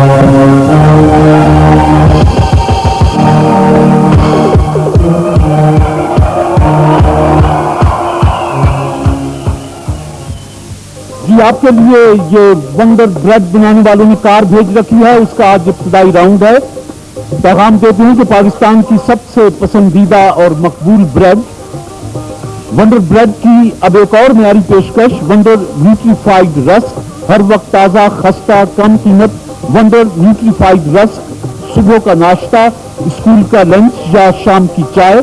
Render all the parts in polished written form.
جی آپ کے لیے یہ ونڈر بریڈ بنانے والوں نے کار بھیج رکھی ہے، اس کا آج ابتدائی راؤنڈ ہے۔ پیغام دیتے ہیں کہ پاکستان کی سب سے پسندیدہ اور مقبول بریڈ ونڈر بریڈ کی اب ایک اور معیاری پیشکش، ونڈر نیوٹریفائیڈ رسک، ہر وقت تازہ، خستہ، کم قیمت ونڈر نیوٹریفائیڈ رسک، صبح کا ناشتہ، اسکول کا لنچ یا شام کی چائے۔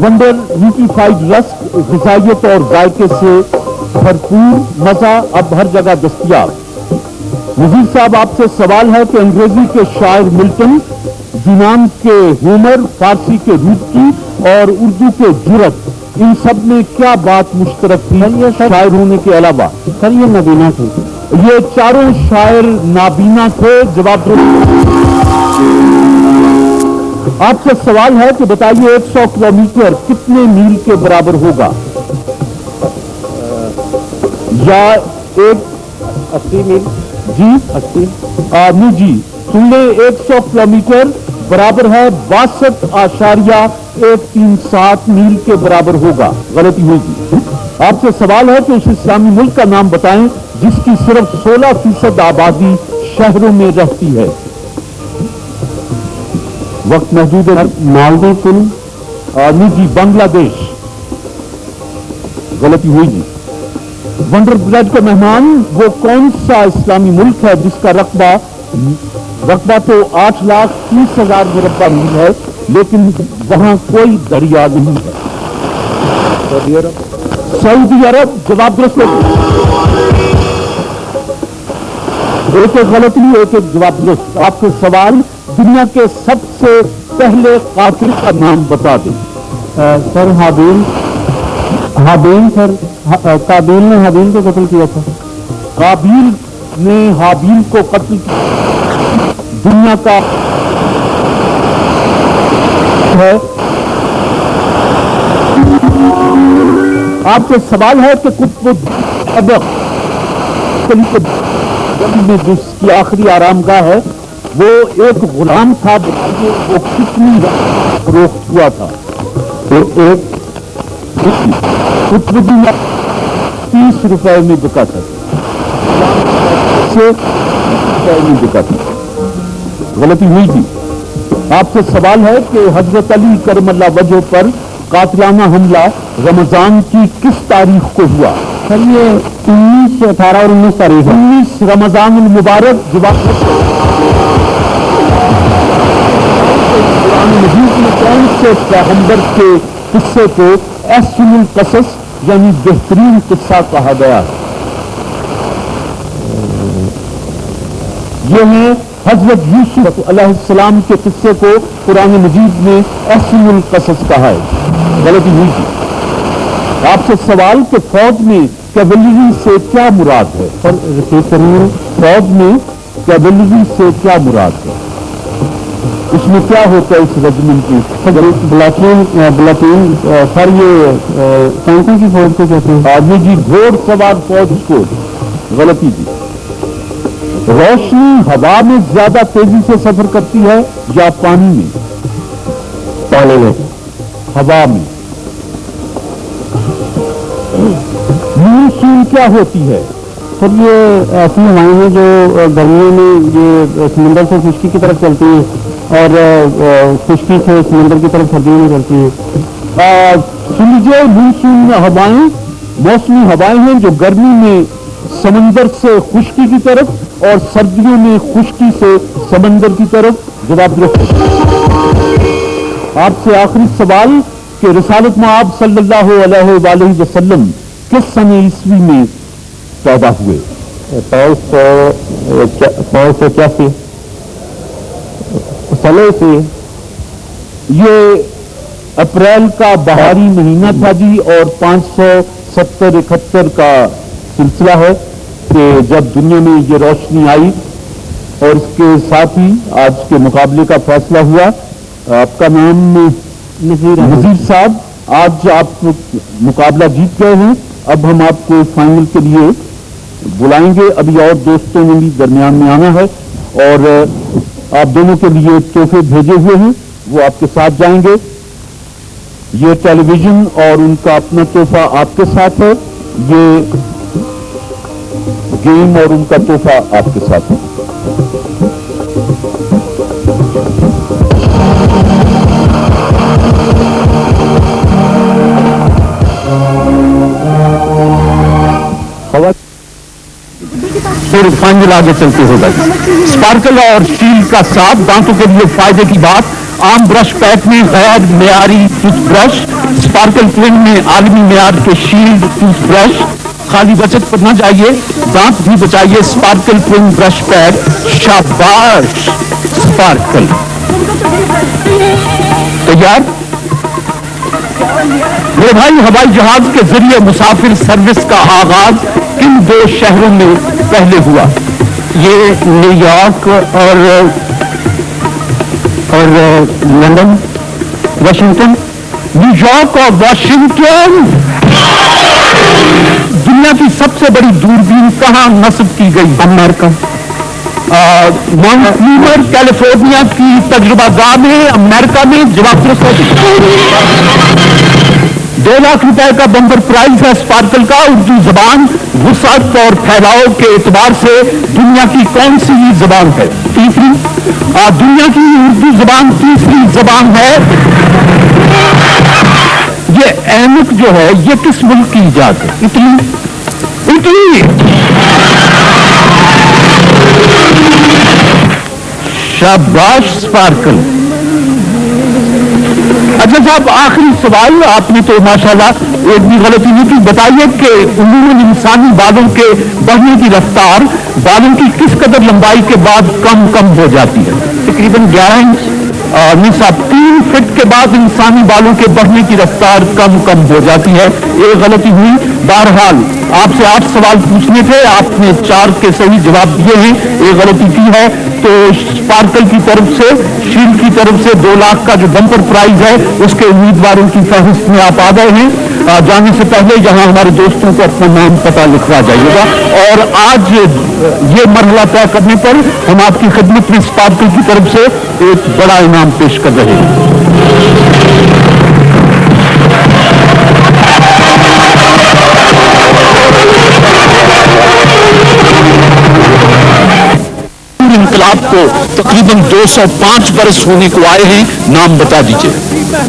ونڈر نیوٹریفائیڈ رسک غذائیت اور ذائقے سے بھرپور، مزہ اب ہر جگہ دستیاب۔ وزیر صاحب آپ سے سوال ہے کہ انگریزی کے شاعر ملٹن، یونان کے ہومر، فارسی کے رودکی اور اردو کے جرت، ان سب میں کیا بات مشترک تھی شاعر ہونے کے علاوہ؟ سر یہ نابینا تھے، یہ چاروں شاعر نابینا تھے۔ جواب آپ سے سوال ہے کہ بتائیے 100 کلومیٹر کتنے میل کے برابر ہوگا؟ یا 80 میل؟ جی 80 نہیں جی سن لیں، 100 کلومیٹر برابر ہے 62.137 میل کے برابر ہوگا۔ غلطی ہوئی جی۔ آپ سے سوال ہے کہ اس اسلامی ملک کا نام بتائیں جس کی صرف 16% آبادی شہروں میں رہتی ہے۔ وقت محدود ہے۔ مالدیپ؟ نہیں جی بنگلہ دیش۔ غلطی ہوئی جی۔ ونڈر بریڈ کے مہمان وہ کون سا اسلامی ملک ہے جس کا رقبہ تو 8,30,000 مربع میل ہے لیکن وہاں کوئی دریا نہیں ہے؟ سعودی عرب۔ جواب درست ہے۔ ایک غلطی، ایک جواب درست۔ آپ سے سوال، دنیا کے سب سے پہلے قاتل کا نام بتا دیں۔ سر حابیل سر، قابیل نے حابیل کو قتل کیا تھا۔ قابیل نے حابیل کو قتل کیا۔ دنیا کا ہے۔ آپ سے سوال ہے کہ قطب ابق میں جس کی آخری آرام گاہ ہے وہ ایک غلام تھا، بتائیے وہ کتنی فروخت ہوا تھا؟ ایک قطب 30 روپے میں بکا تھا، 30 روپے میں بکا تھا۔ غلطی ہوئی تھی۔ آپ سے سوال ہے کہ حضرت علی کرم اللہ وجہ پر قاتلانہ حملہ رمضان کی کس تاریخ کو ہوا؟ سر یہ 19 سے 18 اور 19 تاریخ ہے۔ 19 رمضان المبارک۔ جواب قرآن مجید میں کون سے پیغمبر کے قصے کو احسن القصص یعنی بہترین قصہ کہا گیا؟ یہ ہے حضرت یوسف علیہ السلام کے قصے کو قرآن مجید میں احسن القصص کہا ہے۔ غلطی ہوئی تھی۔ آپ سے سوال کہ فوج میں کیولری سے کیا مراد ہے؟ فوج میں کیولری سے کیا مراد ہے؟ اس میں کیا ہوتا ہے اس رجمنٹ کی؟ بلاٹین سر یہ ٹینکوں کی فوج کو کہتے ہیں۔ آدمی جی گھوڑ سوار فوج کو۔ غلطی تھی۔ روشنی ہوا میں زیادہ تیزی سے سفر کرتی ہے یا پانی میں؟ پانی میں۔ ہوا میں۔ مونسون کیا ہوتی ہے؟ سر یہ ایسی ہوائیں ہیں جو گرمیوں میں یہ سمندر سے خشکی کی طرف چلتی ہیں اور خشکی سے سمندر کی طرف سردیوں میں چلتی ہیں۔ سن لیجیے، مونسون ہوائیں موسمی ہوائیں ہیں جو گرمی میں سمندر سے خشکی کی طرف اور سردیوں میں خشکی سے سمندر کی طرف۔ جواب درست ہے۔ آپ سے آخری سوال کہ رسالت مآب صلی اللہ علیہ وآلہ وسلم کس سن عیسوی میں پیدا ہوئے؟ 581 سنے سے۔ یہ اپریل کا بہاری مہینہ تھا جی، اور 570-71 کا سلسلہ ہے کہ جب دنیا میں یہ روشنی آئی، اور اس کے ساتھ ہی آج کے مقابلے کا فیصلہ ہوا۔ آپ کا نام نذیر صاحب، آج آپ مقابلہ جیت گئے ہیں۔ اب ہم آپ کو فائنل کے لیے بلائیں گے، ابھی اور دوستوں نے بھی درمیان میں آنا ہے۔ और आप दोनों के लिए तोहफे भेजे हुए हैं, वो आपके साथ जाएंगे। ये टेलीविजन और उनका अपना तोहफा आपके साथ है, ये गेम और उनका तोहफा आपके साथ है। फिर फाइनल आगे चलते होगा। स्पार्कल और शील्ड का साथ, दांतों के लिए फायदे की बात। आम ब्रश पैक में गैर मेयारी टूथब्रश, स्पार्कल ट्विन में आलमी मेयार के शील्ड टूथब्रश। खाली बचत पर न जाइए, दांत भी बचाइए। स्पार्कल ट्विन ब्रश पैक, शाबाश स्पार्कल। तैयार? मेरे भाई, हवाई जहाज के जरिए मुसाफिर सर्विस का आगाज किन दो शहरों में पहले हुआ? ये न्यूयॉर्क और लंदन, वाशिंगटन। न्यूयॉर्क और वाशिंगटन। दुनिया की सबसे बड़ी दूरबीन कहां नस्ब की गई? अमेरिका। वैंकूवर कैलिफोर्निया की तजुर्बागाह में, अमेरिका में। जवाब दुरुस्त है। 2 लाख रुपए का बम्पर प्राइज है स्पार्कल का। उर्दू जबान वुसअत और फैलाव के एतबार से दुनिया की कौन सी जबान है? तीसरी। दुनिया की उर्दू जबान तीसरी जबान है। ये ऐनक जो है, ये किस मुल्क की इजाद है? इटली। इटली। शाबाश स्पार्कल। अच्छा साहब, आखिरी सवाल। आपने तो माशाल्लाह एक भी गलती नहीं की। बताइए कि उमूमन इंसानी बालों के बढ़ने की रफ्तार बालों की किस कदर लंबाई के बाद कम हो जाती है? तकरीबन 11 इंच। नहीं साहब, 3 फीट के बाद इंसानी बालों के बढ़ने की रफ्तार कम हो जाती है। एक गलती हुई। बहरहाल आपसे 8 सवाल पूछने थे, आपने 4 के सही जवाब दिए हैं, एक गलती की है। तो स्पार्कल की तरफ से, शील्ड की तरफ से 2 लाख का जो बम्पर प्राइज है, उसके उम्मीदवारों की फहरिस्त में आप आ गए हैं। जाने से पहले यहाँ हमारे दोस्तों को अपना नाम पता लिखवा जाइएगा। और आज ये मरहला तय करने पर हम आपकी खिदमत में स्पार्कल की तरफ से एक बड़ा इनाम पेश कर रहे हैं। इंकलाब को तकरीबन 205 बरस होने को आए हैं। नाम बता दीजिए।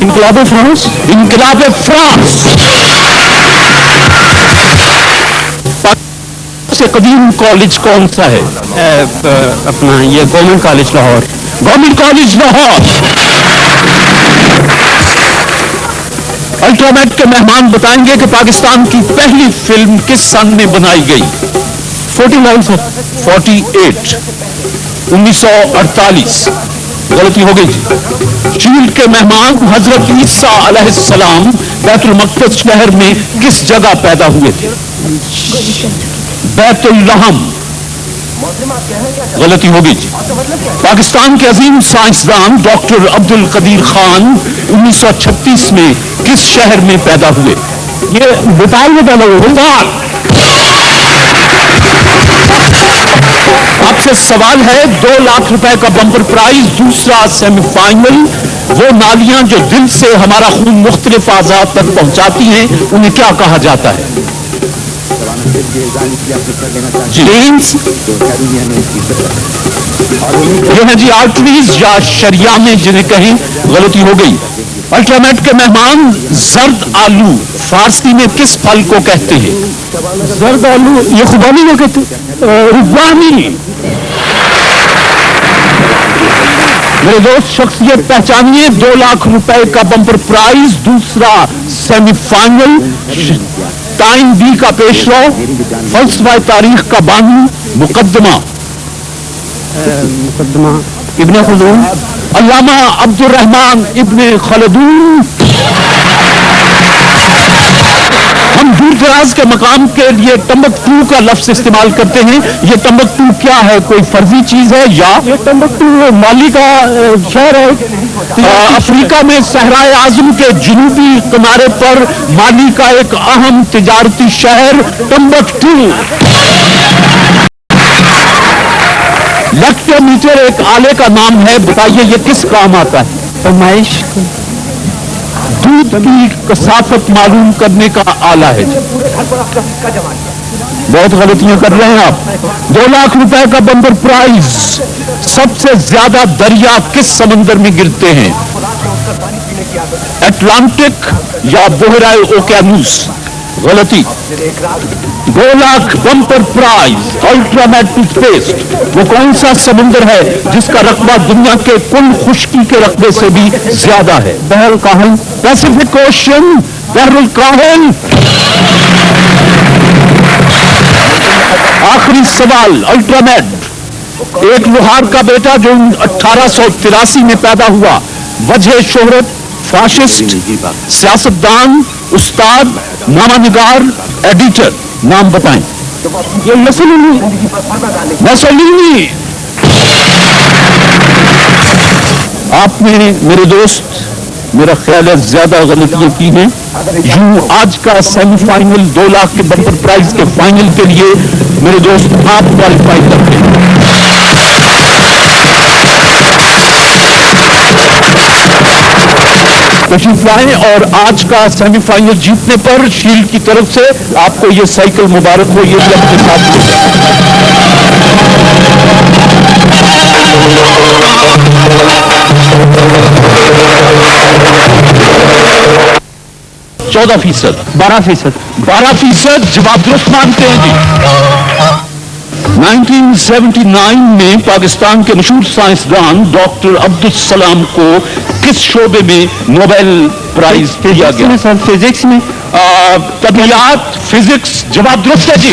इंकलाब फ्रांस। इंकलाब फ्रांस। सबसे कदीम कॉलेज कौन सा है? अपना ये government college Lahore. Government college Lahore. अल्ट्रामेट के मेहमान बताएंगे कि पाकिस्तान की पहली फिल्म किस सन में बनाई गई? 49 सर। 48। 1948। गलती हो गई थी। शील्ड के मेहमान हजरत ईसा अलैहिस्सलाम बैतुल मक़दस शहर में किस जगह पैदा हुए थे? बैतुल रहम। गलती हो गई थी। पाकिस्तान के अजीम साइंसदान डॉक्टर अब्दुल कदीर खान 1936 में किस शहर में पैदा हुए? ये भोपाल में पैदा हुए। भोपाल। आपसे सवाल है, 2 लाख रुपए का बम्पर प्राइज, दूसरा सेमीफाइनल। वो नालियां जो दिल से हमारा खून मुख्तलिफ आज़ाद तक पहुंचाती हैं, उन्हें क्या कहा जाता है? वेन्स। ये है जी आर्टरीज या शरियामें जिन्हें कहें। गलती हो गई। अल्ट्रामेट के मेहमान, जर्द आलू फारसी में किस फल को कहते हैं? जर्द आलू ये खुबानी को कहते हैं। रुबानी। मेरे दोस्त, शख्सियत पहचानिए। 2 लाख रुपए का बम्पर प्राइज, दूसरा सेमीफाइनल। टाइम बी का पेशरो, फलसफा तारीख का बानी, मुकदमा इब्ने खलदून। अल्लामा अब्दुल रहमान इब्ने खलदून। हम दूर दराज के मकाम के लिए टम्बकटू का लफ्ज इस्तेमाल करते हैं। ये टम्बकटू क्या है? कोई फर्जी चीज है या? ये टम्बकटू माली का शहर है। अफ्रीका में सहराए आजम के जनूबी किनारे पर माली का एक अहम तिजारती शहर टम्बकटू। लेक्टोमीटर एक आले का नाम है, बताइए ये किस काम आता है? फरमाइश दूध की कसाफत मालूम करने का आला है। बहुत गलतियां कर रहे हैं आप। 2 लाख रुपए का बंपर प्राइज। सबसे ज्यादा दरिया किस समंदर में गिरते हैं? अटलांटिक या बोहरा ओकेयानूस? गलती। 2 लाख बम्पर प्राइज अल्ट्रामेट टूथपेस्ट। वो कौन सा समुद्र है जिसका रकबा दुनिया के कुल खुश्की के रकबे से भी ज्यादा है? बहरुल काहिल। पैसिफिक ओशन, बहरुल काहिल। आखिरी सवाल, अल्ट्रामेट। एक लोहार का बेटा जो 1883 में पैदा हुआ, वजह शोहरत, फाशिस्ट, सियासतदान, उस्ताद, नामानिगार, एडिटर, नाम बताएं। ये मुसोलिनी। आपने मेरे दोस्त, मेरा ख्याल है ज्यादा गलतियां की हैं। यूं आज का सेमीफाइनल 2 लाख के बम्पर प्राइज के फाइनल के लिए मेरे दोस्त आप क्वालिफाई करते हैं। तशरीफ लाएं और आज का सेमीफाइनल जीतने पर शील्ड की तरफ से आपको ये साइकिल मुबारक हो। ये भी अपने साथ ले जाएं। 14%, 12% जवाब दुरुस्त मानते हैं जी। 1979 में पाकिस्तान के मशहूर साइंसदान डॉक्टर अब्दुल सलाम को किस शोबे में नोबेल प्राइज दिया गया? सर फिजिक्स में। तबियात, फिजिक्स, जवाब दुरुस्त है जी।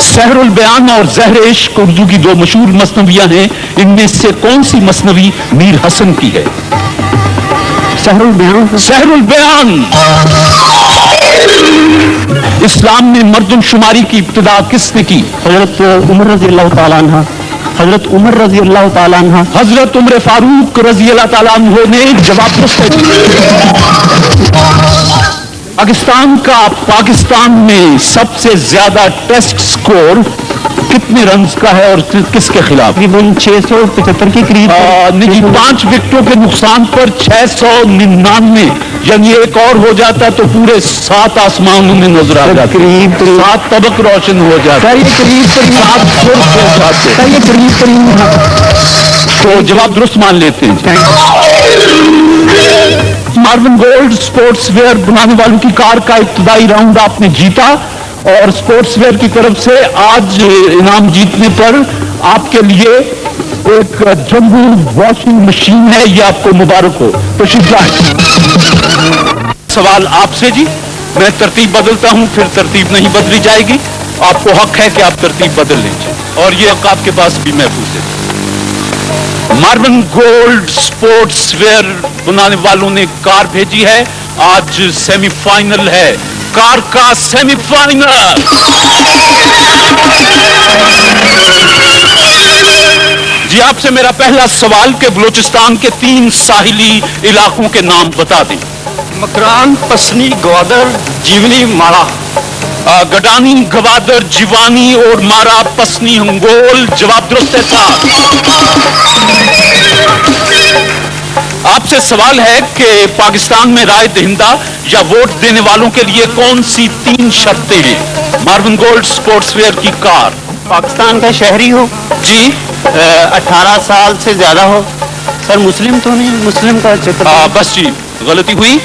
सहरुल बयान और ज़हर इश्क उर्दू की 2 मशहूर मसनवियां हैं। इनमें से कौन सी मसनवी मीर हसन की है? सहरुल बयान। सहरुल बयान। इस्लाम में मर्दमशुमारी की इब्तिदा किसने की? हजरत उमर रजी अल्लाह ताला अन्हा। हजरत उमर रजी अल्लाह ताला अन्हा। हजरत उमर फारूक रजी अल्लाह ताला अन्हु ने जवाब दुरुस्त है। पाकिस्तान में सबसे ज्यादा टेस्ट स्कोर कितने रन का है और किसके खिलाफ? तकरीबन 675 के करीब। नहीं, 5 विकेटों के नुकसान पर 699, यानी एक और हो जाता तो पूरे 7 आसमानों में नजर आ जाते, करीब 7 तबक रोशन हो जाता, ये करीब 7 सुर्ख हो जाते, ये करीब। तो जवाब दुरुस्त मान लेते हैं। मार्विन गोल्ड स्पोर्ट्स वेयर बनाने वालों की कार का इब्तिदाई राउंड आपने जीता और स्पोर्ट्स वेयर की तरफ से आज इनाम जीतने पर आपके लिए एक जंबू वॉशिंग मशीन है। ये आपको मुबारक हो। तो सवाल आपसे जी। मैं तरतीब बदलता हूं, फिर तरतीब नहीं बदली जाएगी। आपको हक है कि आप तरतीब बदल लीजिए और ये हक आपके पास भी महफूज है। मार्विन गोल्ड स्पोर्ट्स वेयर बनाने वालों ने कार भेजी है। आज सेमीफाइनल है, कार का सेमीफाइनल। जी आपसे मेरा पहला सवाल के बलूचिस्तान के 3 साहिली इलाकों के नाम बता दें। मकरान, पसनी, ग्वादर, जीवनी, माड़ा। गडानी, गवादर, जीवानी और मारा, पसनी, हंगोल। जवाब दुरुस्त है साहब। आपसे सवाल है कि पाकिस्तान में राय दहिंदा या वोट देने वालों के लिए कौन सी 3 शर्तें हैं? मार्विन गोल्ड स्पोर्ट्स वेयर की कार। पाकिस्तान का शहरी हो जी, 18 साल से ज्यादा हो। सर मुस्लिम तो नहीं, मुस्लिम का बस जी गलती हुई,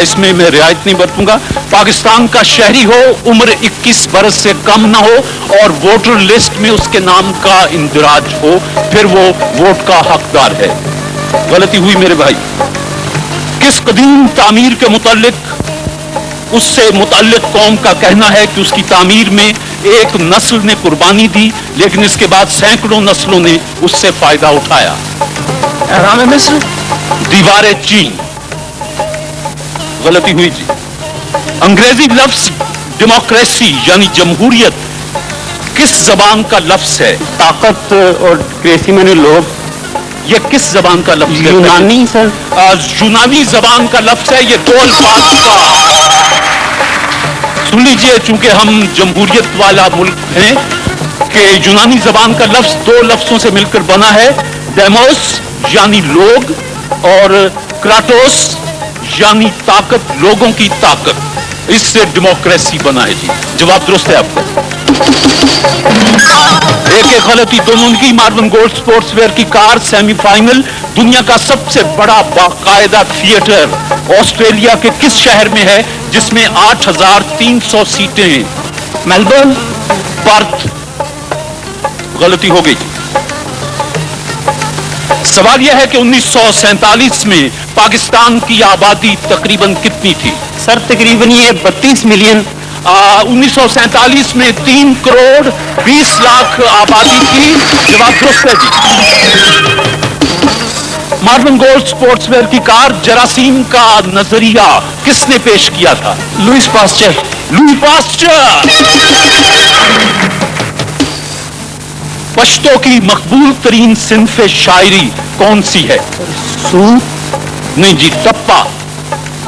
इसमें मैं रियायत नहीं बरतूंगा। पाकिस्तान का शहरी हो, उम्र 21 बरस से कम ना हो और वोटर लिस्ट में उसके नाम का इंदराज हो, फिर वो वोट का हकदार है। गलती हुई मेरे भाई। किस कदीम तामीर के मुताल्लिक उससे मुताल्लिक कौम का कहना है कि उसकी तामीर में एक नस्ल ने कुर्बानी दी, लेकिन इसके बाद सैकड़ों नस्लों ने उससे फायदा उठाया? एहराम मिस्र, दीवारे चीन। गलती हुई जी। अंग्रेजी लफ्ज डेमोक्रेसी यानी जमहूरियत किस जबान का लफ्ज है? ताकत और क्रेसी मैंने लोग। ये किस जबान का लफ्ज है? यूनानी सर। यूनानी जबान का लफ्ज है। ये 2 अल्फाज का सुन लीजिए, चूंकि हम जमहूरियत वाला मुल्क हैं, کہ یونانی زبان کا لفظ دو لفظوں سے مل کر بنا ہے، ڈیموس یعنی لوگ اور کراتوس یعنی طاقت، لوگوں کی طاقت، اس سے ڈیموکریسی بنا ہے جی۔ جواب درست ہے آپ کا۔ ایک غلطی دونوں کی۔ مارون گولڈ سپورٹس ویئر کی کار سیمی فائنل، دنیا کا سب سے بڑا باقاعدہ تھیٹر آسٹریلیا کے کس شہر میں ہے جس میں 8,300 سیٹیں ہیں؟ Melbourne, Perth. غلطی ہو گئی۔ سوال یہ ہے کہ 1947 میں پاکستان کی آبادی تقریباً کتنی تھی؟ سر تقریباً یہ 32 ملین۔ 1947 میں 3 کروڑ 20 لاکھ آبادی تھی۔ جواب درست ہے جی۔ مارون گولڈ سپورٹس ویئر کی کار جراثیم کا نظریہ کس نے پیش کیا تھا؟ Louis Pasteur. Louis Pasteur. Pashto کی مقبول ترین صنف شاعری کون سی ہے؟ نہیں جی، ٹپا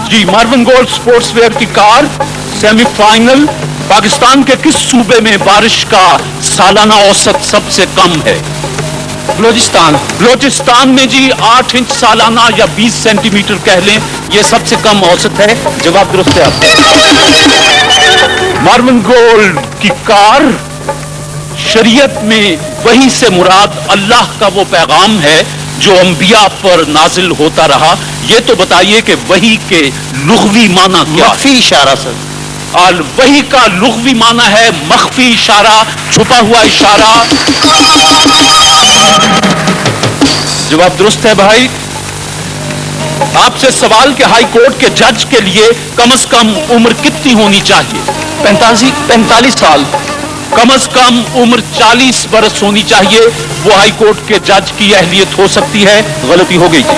جی۔ مارون گولڈ سپورٹس ویئر کی کار سیمی فائنل، پاکستان کے کس صوبے میں بارش کا سالانہ اوسط سب سے کم ہے؟ بلوچستان۔ بلوچستان میں جی 8 انچ سالانہ یا 20 سینٹی میٹر کہہ لیں، یہ سب سے کم اوسط ہے۔ جواب درست ہے آپ کا۔ مارون گولڈ کی کار شریعت میں وحی سے مراد اللہ کا وہ پیغام ہے جو انبیاء پر نازل ہوتا رہا، یہ تو بتائیے کہ وحی کے لغوی معنی کیا ہے؟ مخفی اشارہ سر۔ وحی کا لغوی معنی ہے مخفی اشارہ، چھپا ہوا اشارہ۔ جواب درست ہے بھائی۔ آپ سے سوال کہ ہائی کورٹ کے جج کے لیے کم از کم عمر کتنی ہونی چاہیے؟ 45 سال۔ کم از کم عمر 40 برس ہونی چاہیے، وہ ہائی کورٹ کے جج کی اہلیت ہو سکتی ہے۔ غلطی ہو گئی جی۔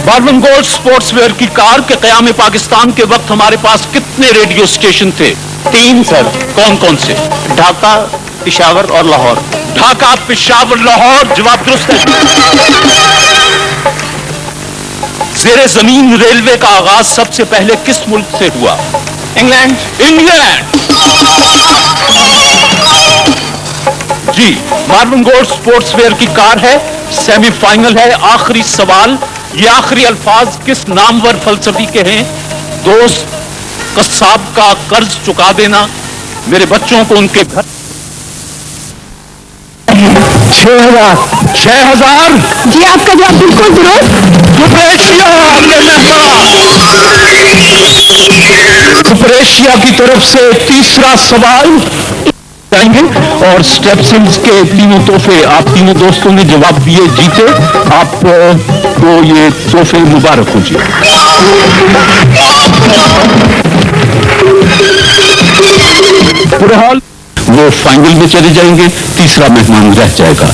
مارون گولڈ سپورٹس ویئر کی کار کے قیام پاکستان کے وقت ہمارے پاس کتنے ریڈیو اسٹیشن تھے؟ 3 سر۔ کون کون سے؟ ڈھاکہ، پشاور اور لاہور۔ ڈھاکہ، پشاور، لاہور۔ جواب درست ہے۔ زیر زمین ریلوے کا آغاز سب سے پہلے کس ملک سے ہوا؟ انگلینڈ۔ انگلینڈ جی۔ مارون گولڈ سپورٹس ویئر کی کار ہے، سیمی فائنل ہے۔ آخری سوال، یہ آخری الفاظ کس نامور فلسفی کے ہیں؟ دوست، قصاب کا قرض چکا دینا، میرے بچوں کو ان کے گھر 6,000 جی آپ کا جواب بالکل کپریشیا کی طرف سے تیسرا سوال جائیں گے اور اسٹیپسنز کے تینوں تحفے آپ تینوں دوستوں نے جواب دیے، جیتے۔ آپ کو یہ تحفے مبارک ہو جی۔ بہرحال وہ فائنل میں چلے جائیں گے، تیسرا مہمان رہ جائے گا۔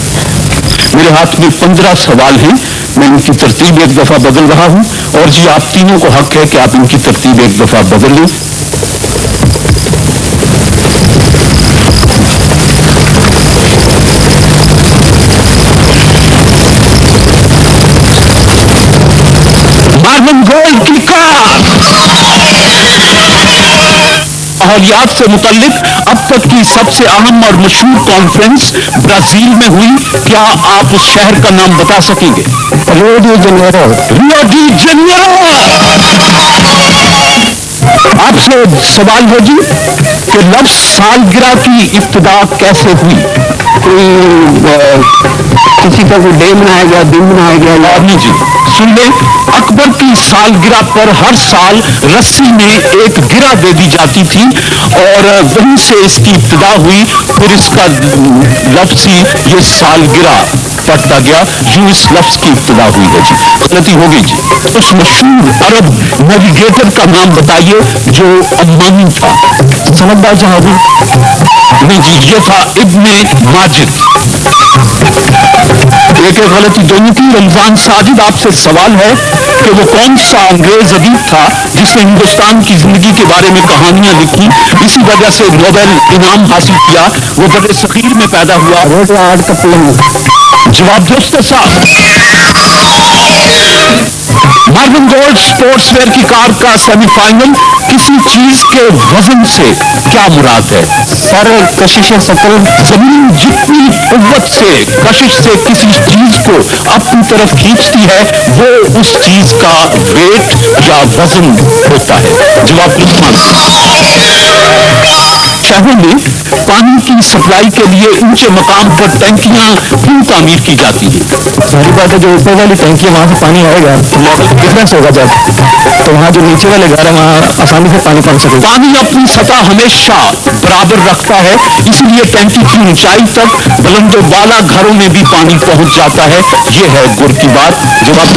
میرے ہاتھ میں 15 سوال ہیں، میں ان کی ترتیب ایک دفعہ بدل رہا ہوں، اور جی آپ تینوں کو حق ہے کہ آپ ان کی ترتیب ایک دفعہ بدل لیں۔ مارون گولڈ کی کار ماحولیات سے متعلق اب تک کی سب سے اہم اور مشہور کانفرنس برازیل میں ہوئی، کیا آپ اس شہر کا نام بتا سکیں گے؟ Rio de Janeiro. Rio de Janeiro. آپ سے سوال ہے جی کہ لفظ سالگرہ کی ابتدا کیسے ہوئی؟ کسی کا کوئی ڈے منایا گیا، دن منایا گیا؟ نہیں جی، سن لیں، اکبر کی سالگرہ پر ہر سال رسی میں ایک گرہ دے دی جاتی تھی اور وہیں سے اس کی ابتدا ہوئی، پھر اس کا لفظ ہی یہ سالگرہ پڑتا گیا، یوں اس لفظ کی ابتدا ہوئی ہے جی۔ غلطی ہو گئی جی۔ اس مشہور عرب نیویگیٹر کا نام بتائیے جو امانی تھا۔ سمجھ جہاں نہیں جی، یہ تھا ابن ماجد۔ ایک غلطی دونوں کی۔ رمضان ساجد، آپ سے سوال ہے کہ وہ کون سا انگریز ادیب تھا جس نے ہندوستان کی زندگی کے بارے میں کہانیاں لکھی، اسی وجہ سے نوبل انعام حاصل کیا، وہ بڑے صغیر میں پیدا ہوا؟ روڈیارڈ کپلن۔ جواب درست ہے صاحب۔ मार्विन गोल्ड स्पोर्ट्स वेयर की कार का सेमीफाइनल, किसी चीज के वजन से क्या मुराद है? सर कशिश सकल, जमीन जितनी कुव्वत से, कशिश से किसी चीज को अपनी तरफ खींचती है, वो उस चीज का वेट या वजन होता है। जवाब शहरों में पानी की सप्लाई के लिए ऊंचे मकाम पर टंकियां क्यों तामीर की जाती है? पहली बात है जो ऊपर वाली टंकी है वहाँ से पानी आएगा तो मॉडल डिफरेंस होगा जब, तो वहाँ जो नीचे वाले घर है वहाँ आसानी से पानी पहुँच सके। पानी अपनी सतह हमेशा बराबर रखता है, इसलिए टंकी की ऊंचाई तक बुलंदो बाला घरों में भी पानी पहुंच जाता है। ये है गुर की बात। जवाब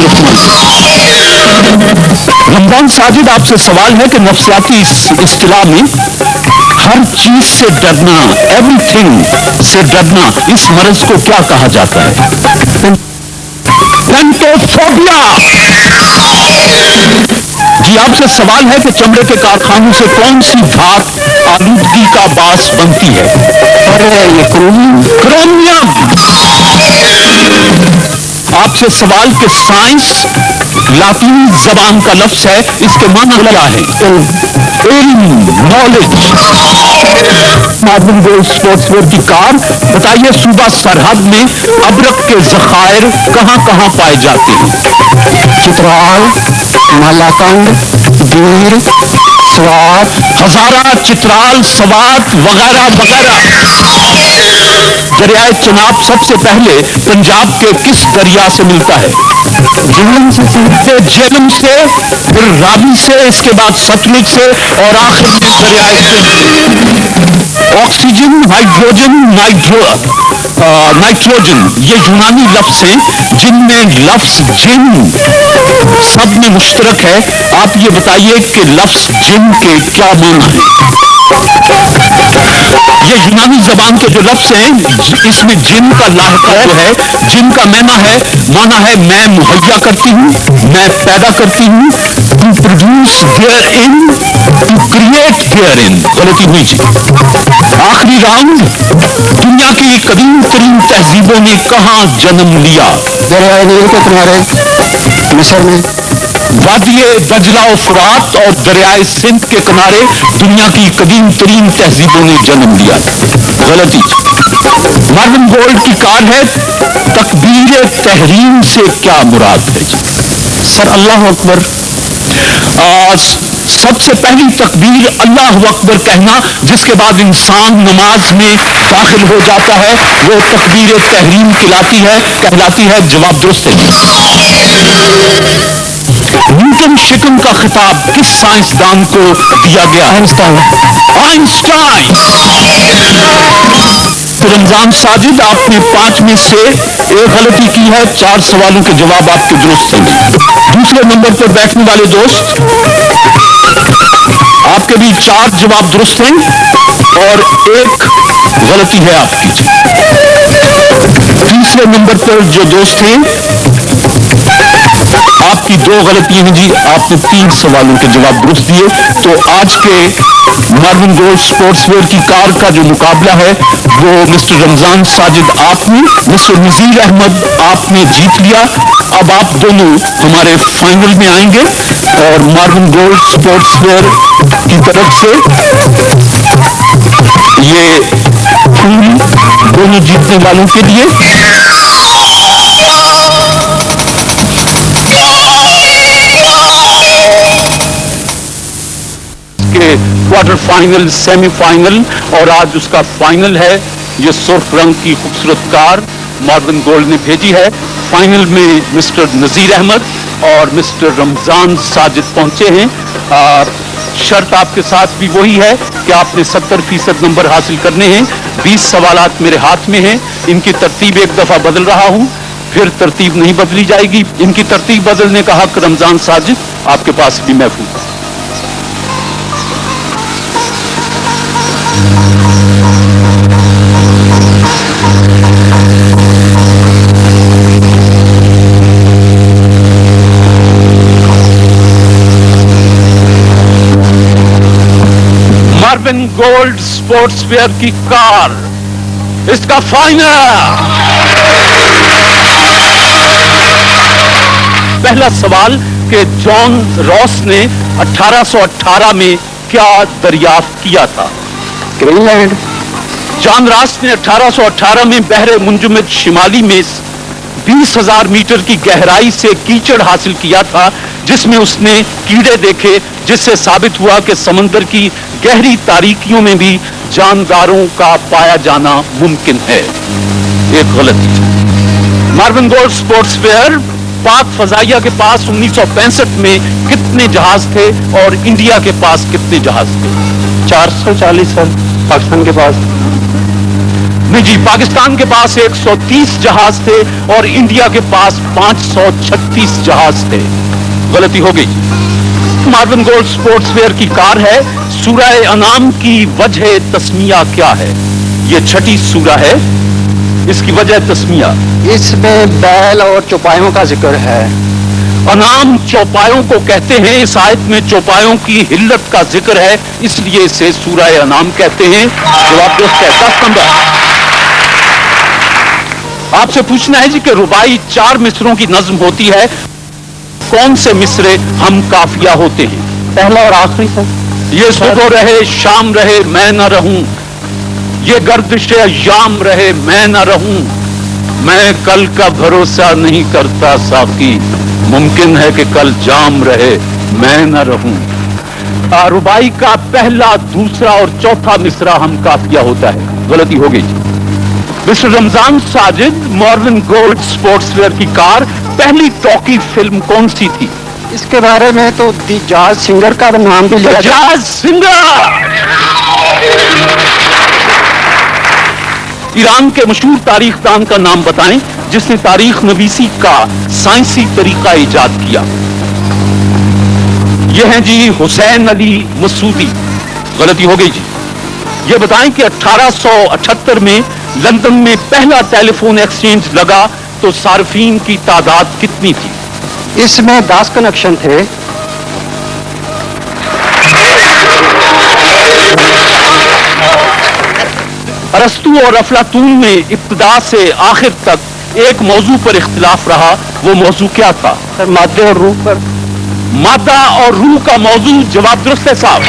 रमजान साजिद, आपसे सवाल है कि नफ्सियाती इस्तिलाह में हर चीज से डरना, एवरीथिंग से डरना, इस मर्ज को क्या कहा जाता है? पेंटोफोबिया। जी, आपसे सवाल है कि चमड़े के कारखानों से कौन सी धात आलूदगी का बास बनती है? और ये क्रोमियम। आपसे सवाल कि साइंस लातीनी जबान का लफ्ज है, इसके माना क्या है? Knowledge. Marvin gold sports wear की कार, बताइए सूबा सरहद में अबरक के जखायर कहां कहां पाए जाते हैं? चित्राल, मालाकंड, बीर, स्वात, हजारा, चित्राल, सवात वगैरह वगैरह। दरियाए चनाब सबसे पहले पंजाब के किस दरिया से मिलता है? झेलम से, झेलम से, फिर रावी से, इसके बाद सतलुज से और आखिर में दरियाए सिंध। ऑक्सीजन, हाइड्रोजन, नाइट्रोजन, ये यूनानी लफ्ज हैं जिनमें लफ्ज जिन सब में मुश्तरक है। आप ये बताइए कि लफ्ज जिन के क्या माना है? ये यूनानी जबान के जो लफ्ज हैं, इसमें जिन का लाहका जो है, जिन का माना है मैं मुहैया करती हूँ, मैं पैदा करती हूँ। To produce therein, to create therein. गलती हुई जी। आखिरी राउंड, दुनिया की कदीम तरीन तहजीबों ने कहाँ जन्म लिया? दरियाए नील के किनारे, मिस्र में। वादिये दजला और फुरात और दरियाए सिंध के किनारे दुनिया की कदीम तरीन तहजीबों ने जन्म लिया। गलती। मार्विन गोल्ड की कार है, तकबीर तहरीम से क्या मुराद है? सर अल्लाह अकबर। सबसे पहली तकबीर अल्लाह अकबर कहना, जिसके बाद इंसान नमाज में दाखिल हो जाता है, वो तकबीर तहरीम कहलाती है। जवाब दुरुस्त है। न्यूटन शिकन का खिताब किस साइंसदान को दिया गया? आइंस्टाइन। तो रमजान साजिद, आपने 5 में से एक गलती की है। 4 सवालों के जवाब आपके दुरुस्त हैं। दूसरे नंबर पर बैठने वाले दोस्त, आपके भी 4 जवाब दुरुस्त हैं और एक गलती है आपकी। तीसरे नंबर पर जो दोस्त हैं, आपकी 2 गलतियां हैं जी। आपने 3 सवालों के जवाब दुरुस्त दिए। तो आज के मार्विन गोल्ड स्पोर्ट्स वेयर की कार का जो मुकाबला है, वो मिस्टर रमजान साजिद आपने, मिस्टर नजीर अहमद आपने जीत लिया। अब आप दोनों हमारे फाइनल में आएंगे और मार्विन गोल्ड स्पोर्ट्स वेयर की तरफ से ये फूल दोनों जीतने वालों के लिए। के क्वार्टर फाइनल, सेमीफाइनल और आज उसका फाइनल है। ये सुर्ख रंग की खूबसूरत कार मार्विन गोल्ड ने भेजी है। फाइनल में मिस्टर नजीर अहमद और मिस्टर रमजान साजिद पहुंचे हैं। शर्त आपके साथ भी वही है कि आपने 70% नंबर हासिल करने हैं। 20 सवालात मेरे हाथ में हैं। इनकी तरतीब एक दफा बदल रहा हूं, फिर तरतीब नहीं बदली जाएगी। इनकी तरतीब बदलने का हक रमजान साजिद आपके पास भी महफूज है। मार्विन गोल्ड स्पोर्ट्स वेयर की कार, इसका फाइनल। पहला सवाल, कि जॉन रॉस ने 1818 में क्या दरियाफ्त किया था? ग्रीनलैंड। जॉन रॉस ने 1818 में बहरे मुंजमद शिमाली में 20,000 मीटर की गहराई से कीचड़ हासिल किया था, जिसमें उसने कीड़े देखे, जिससे साबित हुआ कि समंदर की गहरी तारीकियों में भी जानदारों का पाया जाना मुमकिन है। एक गलती। मार्विन गोल्ड स्पोर्ट्स फेयर, पाक फजाइया के पास 1965 में कितने जहाज थे और इंडिया के पास कितने जहाज थे? 440 सर, पाकिस्तान के पास। नहीं जी, पाकिस्तान के पास 130 जहाज थे और इंडिया के पास 536 जहाज थे। गलती हो गई। मार्विन गोल्ड स्पोर्ट्स फेयर की कार है। सूरह अनाम की वजह तस्मिया क्या है? ये छठी सूरह है, इसकी वजह तस्मिया। इसमें बैल और चौपायों का जिक्र है। अनाम चौपायों को कहते हैं। इस आयत में चौपायों की हिल्लत का जिक्र है, इसलिए इसे सूरह अनाम कहते हैं। जवाब दुरुस्त है। 10 नंबर। आपसे पूछना है जी कि रुबाई 4 मिसरों की नज्म होती है, कौन से मिसरे हम काफिया होते हैं? पहला और आखिरी सर। ये सुबह रहे शाम रहे मैं न रहूं, ये गर्दिश अय्याम रहे मैं न रहूं, मैं कल का भरोसा नहीं करता साकी, मुमकिन है कि कल जाम रहे मैं न रहूं। रुबाई का पहला, दूसरा और चौथा मिसरा हम काफिया होता है। गलती हो गई। Mister Ramzan Sajid, Marvin gold sports fair की कार, पहली टॉकी फिल्म कौन सी थी? इसके बारे में तो दी जाज सिंगर का नाम भी लिया जाता है। जाज सिंगर। ईरान के मशहूर तारीखदान का नाम बताएं जिसने तारीख नवीसी का साइंसी तरीका इजाद किया। यह हैं जी हुसैन अली मसूदी। गलती हो गई जी। ये बताएं कि 1878 में लंदन में पहला टेलीफोन एक्सचेंज लगा तो सार्फिन की तादाद कितनी थी? इसमें 10 कनेक्शन थे। अरस्तु और अफलातून में इब्तिदा से आखिर तक एक मौजू पर इख्तिलाफ रहा, वो मौजू क्या था? सर मादे और रूह पर। मादा और रूह का मौजू। जवाब दुरुस्त है साहब।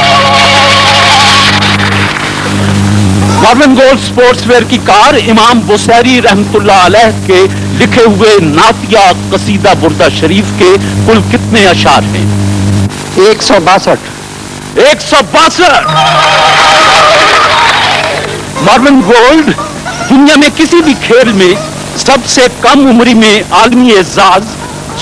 मार्विन गोल्ड स्पोर्ट्स फेयर की कार, इमाम बुसैरी रहमतुल्लाह अलैह के लिखे हुए नातिया कसीदा बुर्दा शरीफ के कुल कितने अशार हैं? 162। 162। मार्विन गोल्ड दुनिया में किसी भी खेल में सबसे कम उम्र में आलमी एजाज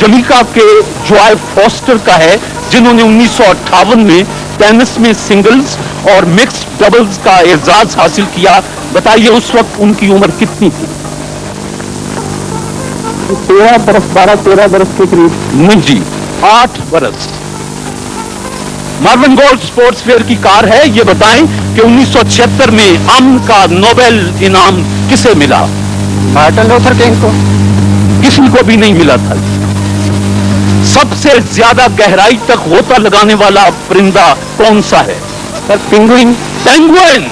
जमीका के जॉय फॉस्टर का है, जिन्होंने 1958 में टेनिस में सिंगल्स और मिक्स्ड डबल्स का एजाज हासिल किया। बताइए उस वक्त उनकी उम्र कितनी थी? 13 बरस, 12-13 बरस के करीब। नहीं जी, 8 बरस। मार्विन गोल्ड स्पोर्ट्स फेयर की कार है। ये बताएं कि 1976 में अमन का नोबेल इनाम किसे मिला? मार्टिन लूथर किंग को। किसी को भी नहीं मिला था। सबसे ज्यादा गहराई तक गोता लगाने वाला परिंदा कौन सा है? Sir penguin. पेंगुइन।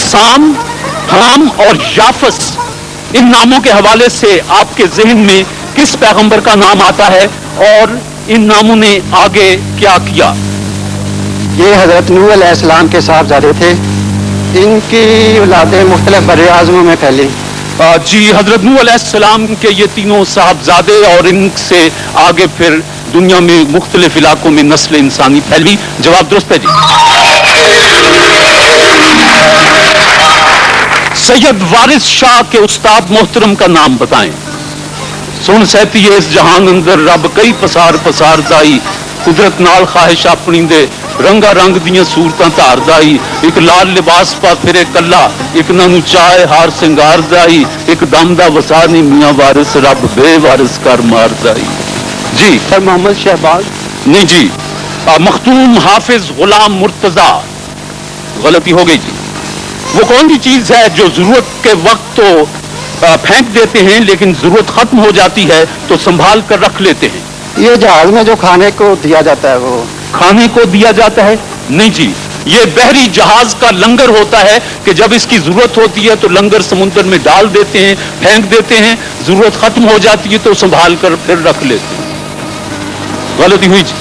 साम, हाम और याफस, इन नामों के हवाले से आपके जहन में किस पैगंबर का नाम आता है और इन नामों ने आगे क्या किया? ये हजरत नूह अलैहिस्सलाम के साहबजादे थे। इनकी औलादें मुख्तलिफ बर्रे-ए-आज़मों में फैली। जी, हजरत नूह अलैहिस्सलाम के ये तीनों साहबजादे और इनसे आगे फिर दुनिया में मुख्तलिफ इलाकों में नस्ल इंसानी फैली। जवाब दुरुस्त है जी। सैयद वारिस शाह के उस्ताद मोहतरम का नाम बताएं। सुन सहती है इस जहान अंदर रब कई पसार पसार दाई, कुदरत नाल ख्वाहिश अपनी दे रंगा रंग दियां सूरतां धारदा ही, एक लाल लिबास पा फिरे कला, एक नानू चाहे हार सिंगार दाई, एक दम दा वसा नहीं मियां वारिस रब बेवारिस कर मारदा ही। जी सर मोहम्मद शहबाज। नहीं जी, मखतूम हाफिज गुलाम मुर्तजा। गलती हो गई जी। वो कौन सी चीज है जो जरूरत के वक्त तो फेंक देते हैं लेकिन जरूरत खत्म हो जाती है तो संभाल कर रख लेते हैं? ये जहाज में जो खाने को दिया जाता है वो। खाने को दिया जाता है? नहीं जी, یہ بحری جہاز کا لنگر ہوتا ہے کہ جب اس کی ضرورت ہوتی ہے تو لنگر سمندر میں ڈال دیتے ہیں، پھینک دیتے ہیں، ضرورت ختم ہو جاتی ہے تو سنبھال کر پھر رکھ لیتے ہیں. غلطی ہوئی جی.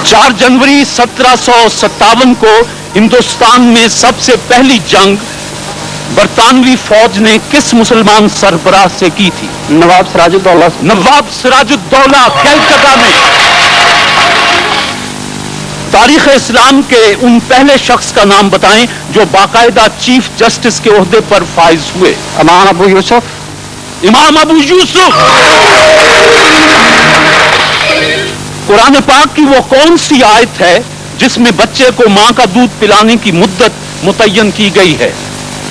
4 جنوری 1757 کو ہندوستان میں سب سے پہلی جنگ برطانوی فوج نے کس مسلمان سربراہ سے کی تھی؟ نواب سراج الدولہ. نواب سراج الدولہ کلکتہ میں. تاریخ اسلام کے ان پہلے شخص کا نام بتائیں جو باقاعدہ چیف جسٹس کے عہدے پر فائز ہوئے. امام ابو یوسف. امام ابو یوسف. قرآن پاک کی وہ کون سی آیت ہے جس میں بچے کو ماں کا دودھ پلانے کی مدت متعین کی گئی ہے؟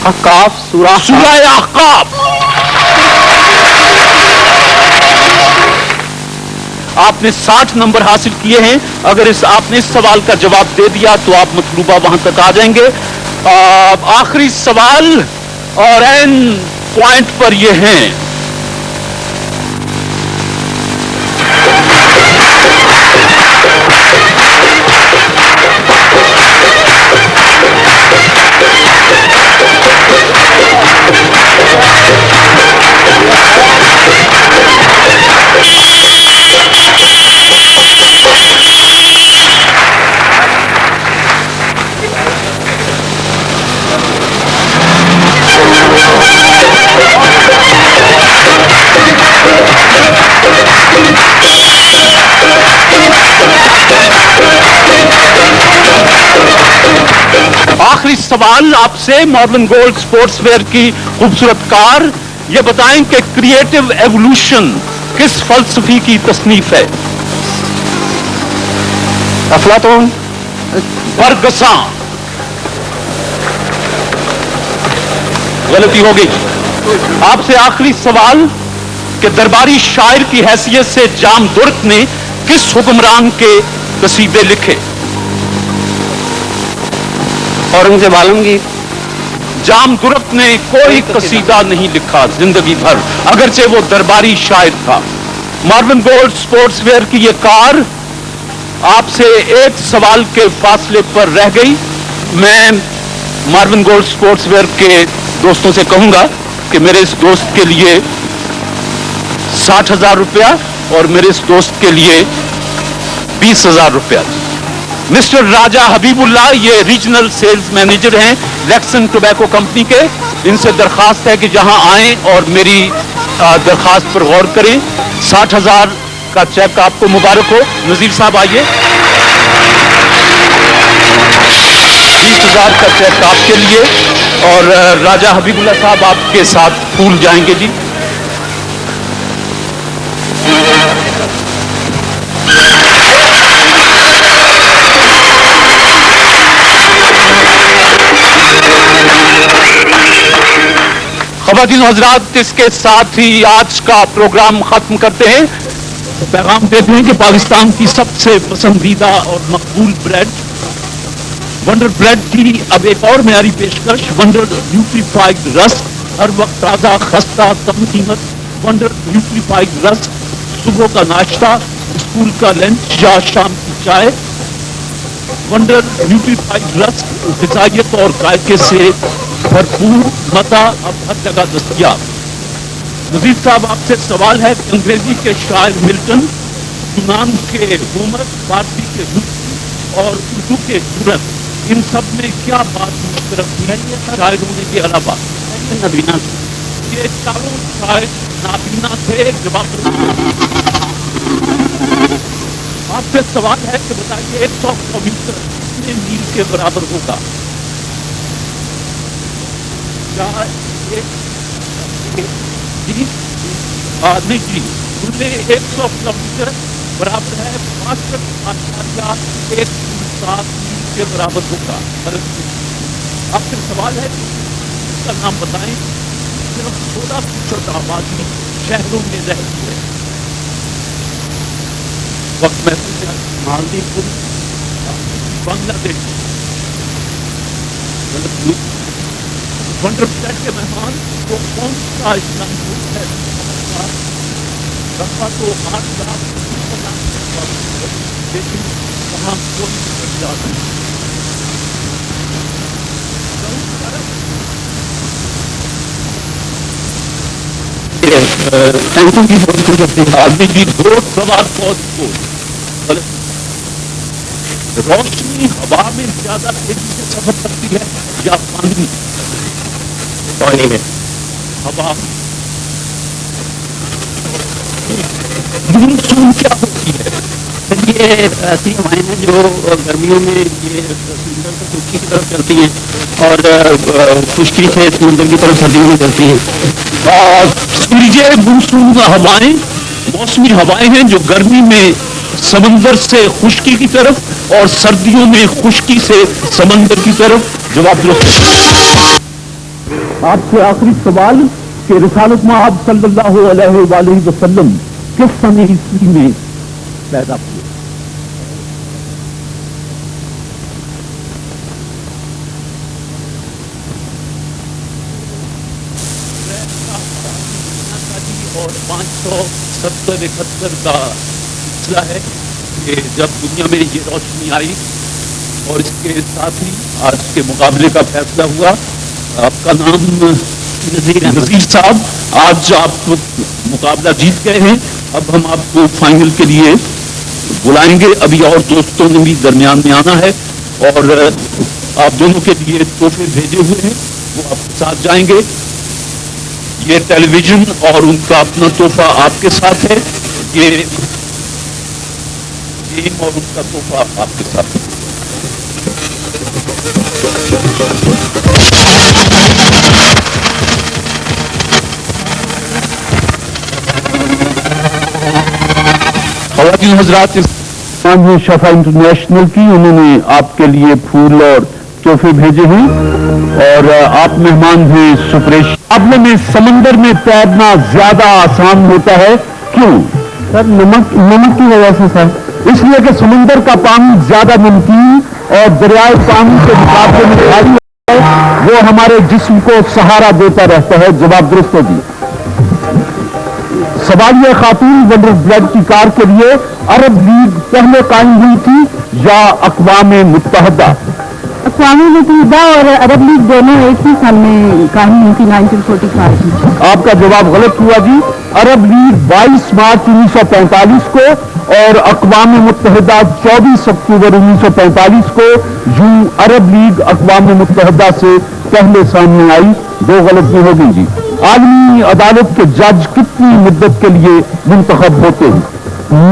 احقاف سورہ. سورہ احقاف. آپ نے 60 نمبر حاصل کیے ہیں. اگر آپ نے اس سوال کا جواب دے دیا تو آپ مطلوبہ وہاں تک آ جائیں گے. آخری سوال اور این پوائنٹ پر یہ ہیں. آخری سوال آپ سے مارلن گولڈ سپورٹس ویئر کی خوبصورت کار، یہ بتائیں کہ کریٹو ایوولوشن کس فلسفی کی تصنیف ہے؟ افلاطون. فرگساں. غلطی ہو گئی. آپ سے آخری سوال کہ درباری شاعر کی حیثیت سے جام درک نے کس حکمران کے قصیدے لکھے؟ اورنگزیب عالمگیر. جام درک نے کوئی قصیدہ نہیں لکھا زندگی بھر، اگرچہ وہ درباری شاعر تھا. مارلن گولڈ سپورٹس ویئر کی یہ کار آپ سے ایک سوال کے فاصلے پر رہ گئی. میں مارلن گولڈ سپورٹس ویئر کے دوستوں سے کہوں گا کہ میرے اس دوست کے لیے 60,000 روپیہ اور میرے اس دوست کے لیے 20,000 روپیہ. مسٹر راجہ حبیب اللہ یہ ریجنل سیلز مینیجر ہیں لیکسن ٹوبیکو کمپنی کے. ان سے درخواست ہے کہ جہاں آئیں اور میری درخواست پر غور کریں. 60,000 کا چیک آپ کو مبارک ہو. نذیر صاحب آئیے. 20,000 کا چیک آپ کے لیے اور راجہ حبیب اللہ صاحب آپ کے ساتھ پھول جائیں گے. جی خواتین و حضرات، اس کے ساتھ ہی آج کا پروگرام ختم کرتے ہیں. پیغام دیتے ہیں کہ پاکستان کی سب سے پسندیدہ اور مقبول بریڈ ونڈر بریڈ کی اب ایک اور معیاری پیشکش ونڈر نیوٹریفائڈ رسک. ہر وقت تازہ، خستہ، کم قیمت ونڈر نیوٹریفائڈ رسک. صبح کا ناشتہ، اسکول کا لنچ یا شام کی چائے. ونڈر نیوٹریفائڈ رسک غذائیت اور ذائقے سے بھرپور، مزہ اب ہر جگہ دستیاب. نذیر صاحب آپ سے سوال ہے کہ انگریزی کے شاعر ملٹن، یونان کے ہومر، فارسی کے لطف اور اردو کے جرت، ان سب میں کیا بات مشترک ہے شاعر ہونے کے علاوہ؟ نبینا. یہ چاروں شاعر نابینا تھے. جواب آپ سے سوال ہے کہ بتائیے 100 کلومیٹر کتنے میل کے برابر ہوگا؟ نہیں جی، مجھے 100 کلومیٹر برابر ہے 65.17 میل کے برابر ہوگا. آپ سے سوال ہے کہ اس کا نام بتائیں. صرف 16% آبادی شہروں میں رہتی ہے. وقت محفوظ ہے. مالدیپ، بنگلہ دیش. ونڈر بریڈ کے مہمان وہ کون سا اسلام ملک ہے رقبہ تو 8 لاکھ لیکن وہاں کوئی टैंकों की फोड़ करते हैं। आदमी की घोड़ सवार फौज को रोशनी हवा में ज्यादा तेजी से सफर करती है या पानी में हवा? मानसून क्या होती है? सर ये ऐसी हवाएं हैं जो गर्मियों में ये समुद्र से खुश्की की तरफ चलती हैं और खुश्की से समुद्र की तरफ सर्दियों में चलती हैं। ये मानसून हवाएं मौसमी हवाएं हैं जो गर्मी में समंदर से खुश्की की तरफ और सर्दियों में खुश्की से समंदर की तरफ। जवाब दुरुस्त है। आपसे आखिरी सवाल कि रिसालत मआब सल्लल्लाहु अलैहि वसल्लम किस सन ईस्वी में पैदा हुए? और 570-71 का सिलसिला है कि जब दुनिया में ये रोशनी आई और इसके साथ ही आज के मुकाबले का फैसला हुआ। आपका नाम नजीर साहब, आज आप मुकाबला जीत गए हैं। अब हम आपको फाइनल के लिए बुलाएंगे। अभी और दोस्तों ने भी दरमियान में आना है और आप दोनों के लिए तोहफे भेजे हुए हैं, वो आपके साथ जाएंगे। ये टेलीविजन और उनका अपना तोहफा आपके साथ है। ये गेम और उनका तोहफा आपके साथ है। ख़वातीन हज़रात, शफा इंटरनेशनल की उन्होंने आपके लिए फूल और तोहफे भेजे हैं और आप मेहमान हैं सुपरेश। मुकाबले में समंदर में तैरना ज्यादा आसान होता है, क्यों? सर नमक की वजह से सर। इसलिए कि समंदर का पानी ज्यादा नमकीन और दरियाई पानी के मुकाबले में भारी है, वो हमारे जिस्म को सहारा देता रहता है। जवाब दुरुस्त है जी। सवालिया खातून वंडर ब्लड की कार के लिए अरब लीग पहले कायम हुई थी या अक़वाम मुत्तहिदा? अक़वाम मुत्तहिदा और अरब लीग दोनों एक ही साल में कायम हुई थी, 1945 में। आपका जवाब गलत हुआ जी। अरब लीग 22 मार्च 1945 को और अक़वाम मुत्तहिदा 24 अक्टूबर 1945 को। यूं अरब लीग अक़वाम मुत्तहिदा से पहले सामने आई। दो गलती हो गई जी। आलमी अदालत के जज कितनी मुद्दत के लिए मुंतखब होते हैं?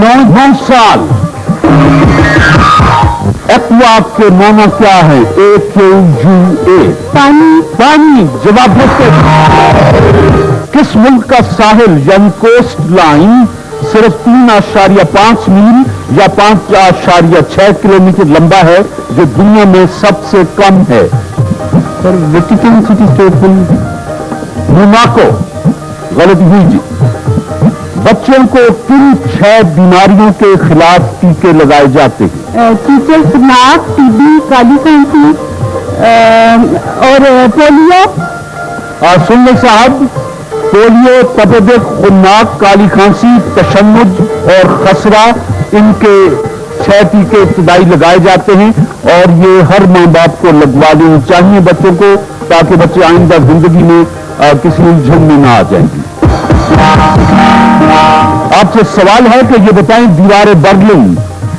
9 साल। एक्वा के माना क्या है? AQUA पानी। जवाब है। किस मुल्क का साहिल यानी कोस्ट लाइन सिर्फ 3.5 मील या 5.6 किलोमीटर लंबा है, जो दुनिया में सबसे कम है? Sir Vatican city state Monaco. गलती हुई जी। बच्चों को किन 6 बीमारियों के खिलाफ टीके लगाए जाते हैं? टीचर्स नाक, टीबी, काली खांसी और पोलियो। सुन ले साहब, पोलियो, तपेदिक, नाक, काली खांसी, तशन्नुज और खसरा, इनके 6 टीके इब्तिदाई लगाए जाते हैं और ये हर माँ बाप को लगवा लेनी चाहिए बच्चों को, ताकि बच्चे आइंदा जिंदगी में किसी उलझन में ना आ जाएंगे। आपसे सवाल है कि ये बताएं, दीवार बर्लिन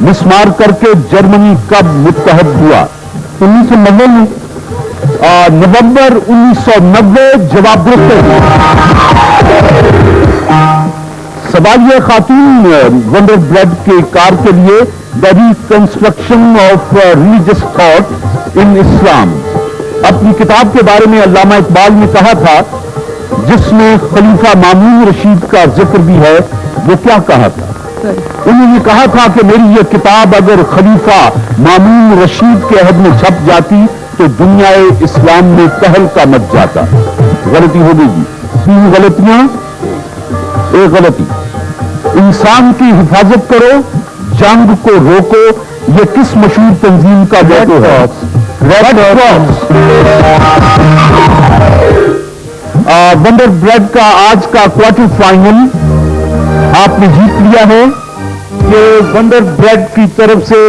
मिसमार करके जर्मनी कब मुत्तहद हुआ? 1990 में। नवंबर 1990। जवाब दुरुस्त है। सवालिया खातून वंडर ब्लड के कार के लिए the reconstruction of religious thought in Islam. अपनी किताब के बारे में अल्लामा इकबाल ने कहा था, जिसमें खलीफा मामून रशीद का जिक्र भी है, वो क्या कहा था? उन्होंने कहा था कि मेरी ये किताब अगर खलीफा मामून रशीद के अहद में छप जाती तो दुनिया इस्लाम में तहलका मच जाता। गलती हो गई। 3 गलतियां, 1 गलती। इंसान की हिफाजत करो, जंग को रोको, ये किस मशहूर तंजीम का मोटो है? Red cross. वंडर ब्लड का आज का क्वार्टर फाइनल आपने जीत लिया है। ये वंडर ब्लड की तरफ से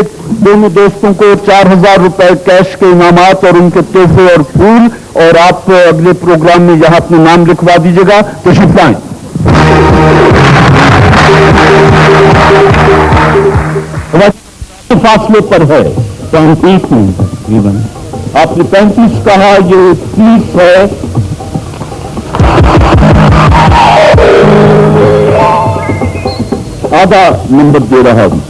दोनों दोस्तों को 4000 रुपए कैश के इनामात और उनके तोहफे और फूल, और आप अगले प्रोग्राम में यहां अपना नाम लिखवा दीजिएगा। तशरीफ लाएं। फासले पर है 35 मिनट तकरीबन। आपने 35 कहा, ये 30 है। आधा नंबर दे रहा हूं।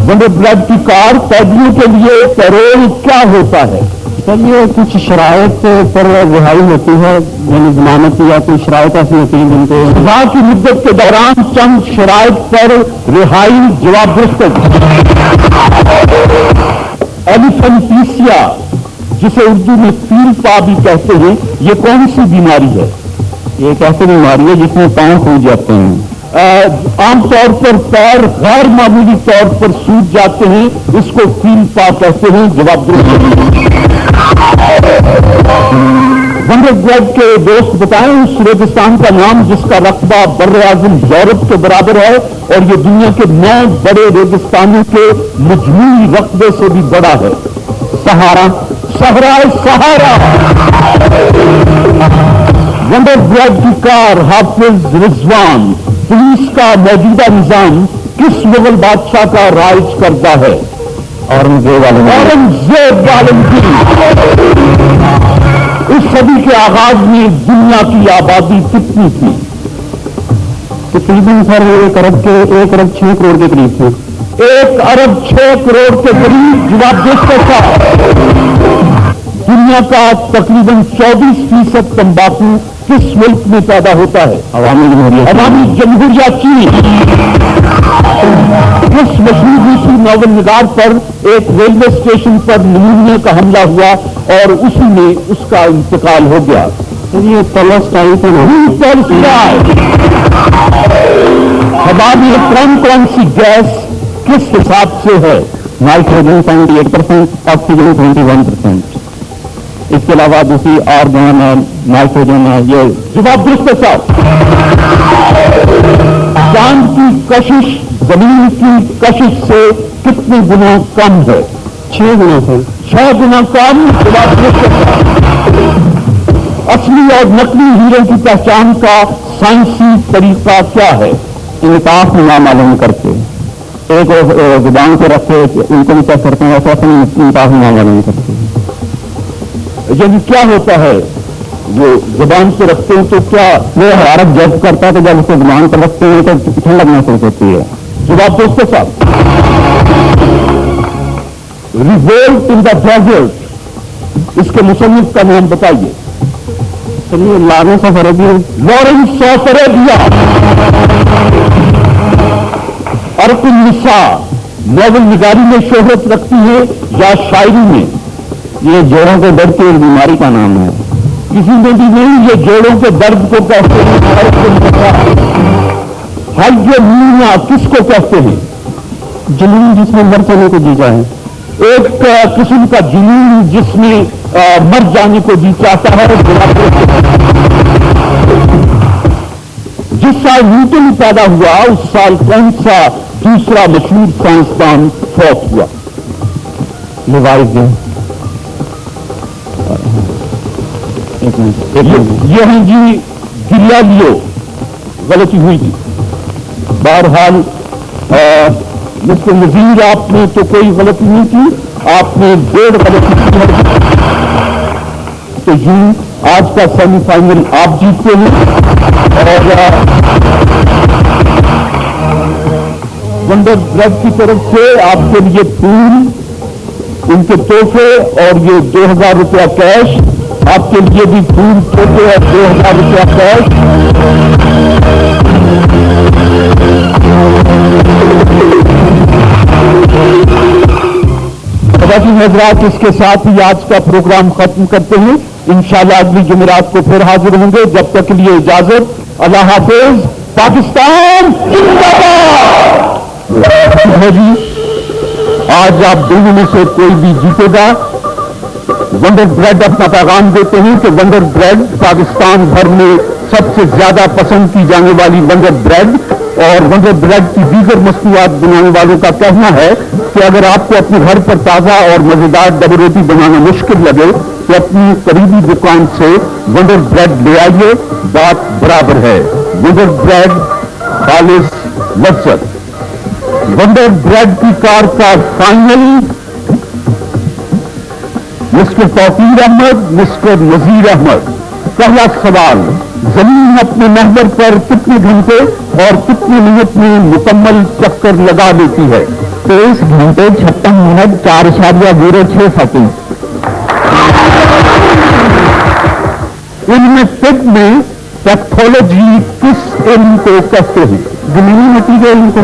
वंडर ब्रेड की कार कैदियों के लिए पैरोल क्या होता है? सर ये कुछ शराइत पर रिहाई होती है, यानी जमानत या कोई शराइत ऐसी होती है जिनको सजा की मुद्दत के दौरान चंद शराइत पर रिहाई जवाब दुरुस्त एलिफेंटीसिया, जिसे उर्दू में फील पा भी कहते हैं, ये कौन सी बीमारी है? ये एक ऐसी बीमारी है जिसमें पांव सूज जाते हैं। आमतौर पर पैर गैर मामूली तौर पर सूज जाते हैं, इसको फील पा कहते हैं। जवाब दुरुस्त। वंडर ब्रेड के दोस्त बताएं उस रेगिस्तान का नाम जिसका रकबा बर्रे आज़म यूरोप के बराबर है और ये दुनिया के 9 बड़े रेगिस्तानों के मजमूई रकबे से भी बड़ा है। सहारा, सहराए सहारा। वंडर ब्रेड की कार हाफिज रिजवान, पुलिस का मौजूदा निजाम किस मुगल बादशाह का राज करता है? औरंगजेब आलमगीर। इस सदी के आगाज में दुनिया की आबादी कितनी थी? तकरीबन सर 1 अरब 6 करोड़ के करीब थे। 1 अरब 6 करोड़ के करीब। जवाब देते था। दुनिया का तकरीबन 24% तंबाकू किस मुल्क में पैदा होता है? अवामी जमहूरिया चीन। इस मशहूर रूसी नॉवल निगार पर एक रेलवे स्टेशन पर निमोनिया का हमला हुआ और उसी में उसका इंतकाल हो गया। ये टॉलस्टॉय से टॉलस्टॉय। हवा में कौन सी गैस किस हिसाब से है? Nitrogen 78%, oxygen 21%। इसके अलावा दूसरी आर्गन है, नाइट्रोजन है। ये जवाब दुरुस्त साहब। चांद की कशिश जमीन की कशिश से कितने गुना कम है? 6 गुना से। 6 गुना कम। जवाब दुरुस्त साहब। असली और नकली हीरे की पहचान का साइंसी तरीका क्या है? इंसाफ ना मालूम करके एक जुबान को रखे उनको भी चेक करते हैं, ऐसा इंसाफ ना मालूम करते। यानी क्या होता है? वो जुबान से रखते हैं तो क्या वो हरारत जब्त करता है, तो जब उसको जुबान पर रखते हैं तो ठंडक महसूस होती है। जवाब दोस्तों साहब। रिवोल्ट इन द डेजर्ट, इसके मुसन्निफ का नाम बताइए। चलिए Lawrence of Arabia. Lawrence of Arabia. अर्कुन निसा नॉवल निगारी में शोहरत रखती है या शायरी में? ये जोड़ों के दर्द की एक बीमारी का नाम है। किसी में भी नहीं। ये जोड़ों के दर्द को कहते हैं। हाइड्रोमीनिया किसको कहते हैं? जुनून जिसमें मर जाने को जी जाए। एक किस्म का जुनून जिसमें मर जाने को जी चाहता है। जिस साल न्यूटन पैदा हुआ उस साल कौन सा दूसरा मशहूर साइंसदान फौत हुआ? लिवाइस। ये हैं जी गिलियालियो। गलती हुई थी। बहरहाल मिस्टर नजीर, आपने तो कोई गलती नहीं की, आपने 1.5 गलती की है। तो यूं आज का सेमीफाइनल आप जीतते हैं और वंडर ब्रेड की तरफ से आपके लिए फूल, उनके तोहफे और ये 2000 रुपया कैश। आपके लिए भी फूल, तोहफे और 2000 रुपया कैश। हजरात, इसके साथ ही आज का प्रोग्राम खत्म करते हैं। इंशाअल्लाह अगली जुमेरात को फिर हाजिर होंगे। जब तक के लिए इजाजत। अल्लाह हाफिज। पाकिस्तान जिंदाबाद। जी, आज आप दोनों में से कोई भी जीतेगा। वंडर ब्रेड अपना पैगाम देते हैं कि वंडर ब्रेड पाकिस्तान भर में सबसे ज्यादा पसंद की जाने वाली वंडर ब्रेड और वंडर ब्रेड की दीगर मस्तूआत बनाने वालों का कहना है कि अगर आपको अपने घर पर ताज़ा और मजेदार डबल रोटी बनाना मुश्किल लगे तो अपनी करीबी दुकान से वंडर ब्रेड ले आइए। बात बराबर है। वंडर ब्रेड खालिस लज्जत। वंडर ब्रेड की कार का final mister Tauqeer Ahmed, mister Nazir Ahmed. पहला सवाल, जमीन अपने महवर पर कितने घंटे और कितने मिनट में मुकम्मल चक्कर लगा देती है? 23 घंटे 56 मिनट 4.06 सेकंड। इनमें तिब में पैथोलॉजी किस इल्म को कहते हैं? जमीनी मिट्टी के इल्म को।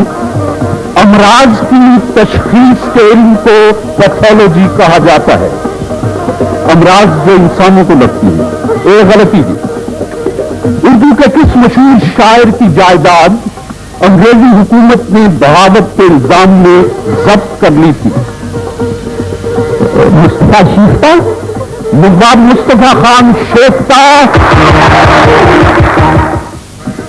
अमराज की तशखीस के इल्म को पैथोलॉजी कहा जाता है। अमराज जो इंसानों को लगती है। ये गलती थी। उर्दू के किस मशहूर शायर की जायदाद अंग्रेजी हुकूमत ने बगावत के इल्जाम में जब्त कर ली थी? मुस्तफा शिफ्ता, नवाब मुस्तफा खान शेफ्ता।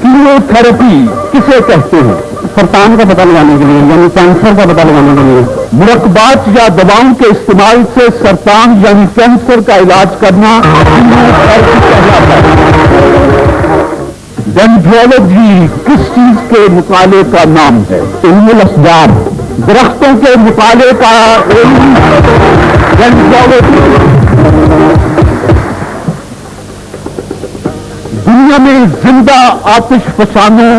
कीमोथेरेपी किसे कहते हैं? सरतान का पता लगाने के लिए, यानी कैंसर का पता लगाने के लिए। मुरक्कबात या दवाओं के इस्तेमाल से सरतान यानी कैंसर का इलाज करना कीमोथेरेपी कहलाता है। डेंड्रोलॉजी किस चीज के मुताले का नाम है? इल्मुल अस्बाब, दरख्तों के मुताले का इल्म डेंड्रोलॉजी। दुनिया में जिंदा आतिश फसानों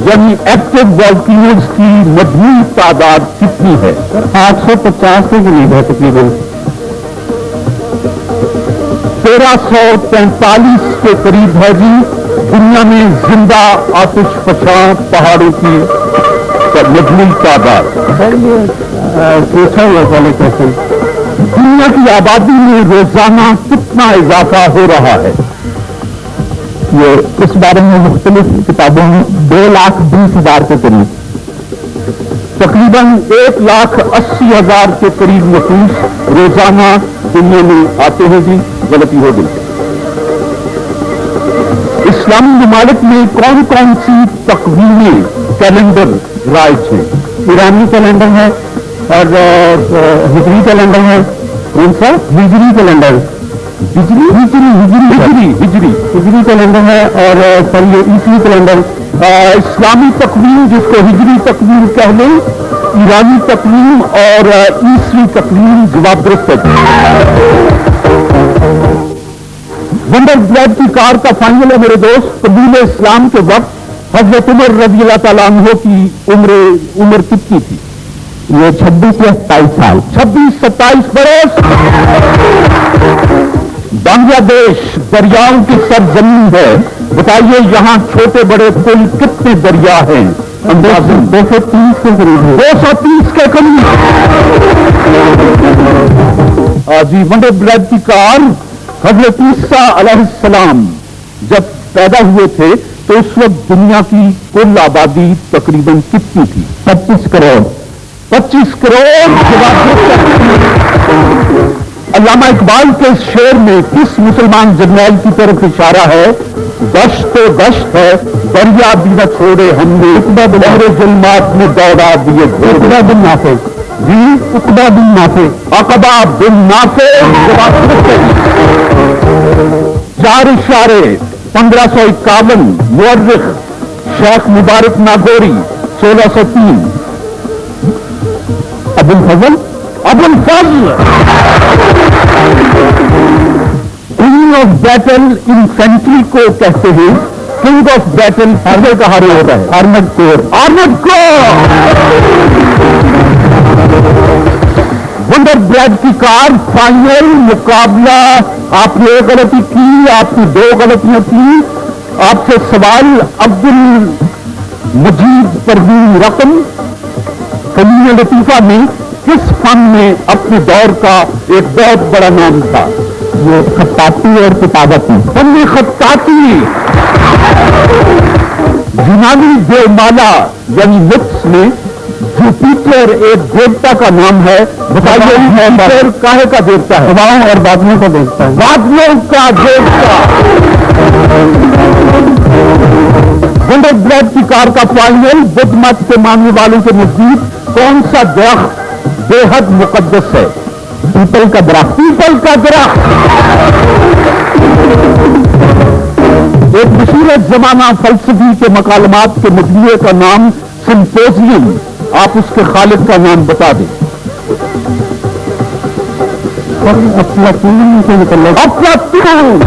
यानी एक्टिव वॉल्केनोज की मजमूई तादाद कितनी है? 850 के करीब है तकरीबन। 1343 के करीब है जी दुनिया में जिंदा आतिश फसां पहाड़ों की मजमूई तादाद। सर ये पूछा हुआ वाले क्वेश्चन। दुनिया की आबादी में रोजाना कितना इजाफा हो रहा है? ये इस बारे में मुख्तलिफ किताबों में 2,20,000 के करीब। तकरीबन 1,80,000 के करीब नफूस रोजाना दुनिया में आते हैं जी। गलती हो गई। इस्लामी ममालिक में कौन कौन सी तकवीमें कैलेंडर राइज हैं? ईरानी कैलेंडर है और हिजरी कैलेंडर है। कौन सा? हिजरी कैलेंडर, हिजरी हिजरी हिजरी हिजरी हिजरी हिजरी कैलेंडर है और सर ये ईसवी कैलेंडर। इस्लामी तकवीम जिसको हिजरी तकवीम कह लें, ईरानी तकवीम और ईसवी तकवीम जवाब दुरुस्त है। वंडर ब्रेड की कार का फाइनल है मेरे दोस्त। कबूल इस्लाम के वक्त हजरत उमर रज़ी अल्लाह तआला अन्हु की उम्र कितनी थी? ये 26 या 27 साल। 26-27 बरस। बांग्लादेश दरियाओं की सरजमीन है। बताइए यहाँ छोटे बड़े कुल कितने दरिया हैं? अंदाज़न 230 के करीब है। 230 के करीब। जी वंडर ब्रेड की कार हजरत ईसा अलैहिस्सलाम जब पैदा हुए थे तो उस वक्त दुनिया की कुल आबादी तकरीबन कितनी थी? 25 करोड़। 25 करोड़। अल्लामा इकबाल के शेर में किस मुसलमान जर्नैल की तरफ इशारा है? गश्त तो गश्त है, दरिया भी न छोड़े हमने, उकबा बिलहरे जुल्मात में दौड़ा दिए। उकबा बिन नाफे जी, उकबा बिन नाफे। अकबा बिन नाफे। 4 इशारे 1551। मुअर्रिख शेख मुबारक नागौरी 1603। अबुल फजल। क्वीन ऑफ बैटल इन्फेंट्री को कहते हैं। किंग ऑफ बैटल हर का हारे होता है। Armed corps. वंडर ब्रेड की कार फाइनल मुकाबला। आपने एक गलती की, आपने 2 गलतियां की। आपसे सवाल, अब्दुल मजीद परवीन रकम फनीन लतीफा में किस फन में अपने दौर का एक बहुत बड़ा नाम था? ये खत्ताती और किताबती। फन खत्ताती। यूनानी देवमाला यानी मिथ्स में जुपिटर एक देवता का नाम है। बताइए जुपिटर काहे का देवता है? हवाओं और बादलों को देखता है। बादलों का देवता। वंडर ब्रेड की कार का फाइनल। बुद्ध मत के मानने वालों के नजदीक कौन सा दरख्त बेहद मुकद्दस है? पीपल का दरख्त। पीपल का दरख्त। एक मशहूर आखिरत ज़माना फलसफी के मकालमात के मजमूए का नाम सिंपोजियम, आप उसके खालिद का नाम बता दें। अफलातून से निकल अफलातून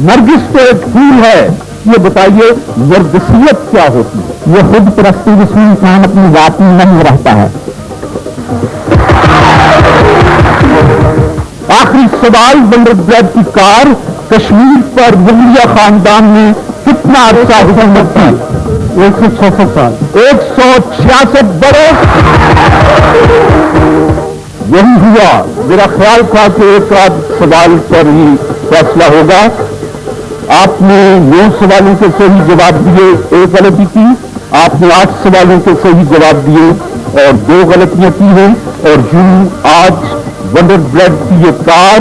नरगिस तो एक फूल है, ये बताइए नरगिसियत क्या होती है? ये खुद परस्ती जिसमें इंसान अपनी जात में नहीं रहता है। आखिरी सवाल, वंडर ब्रेड की कार कश्मीर पर मुगलिया खानदान ने कितना अर्सा हुकूमत की? 166 साल। 166 बरस। यही हुआ। मेरा ख्याल था कि एक आध सवाल पर ही फैसला होगा। आपने 9 सवालों के सही जवाब दिए, 1 गलती की। आपने 8 सवालों के सही जवाब दिए और 2 गलतियां की हैं। और यूं आज वंडर ब्रेड की ये कार,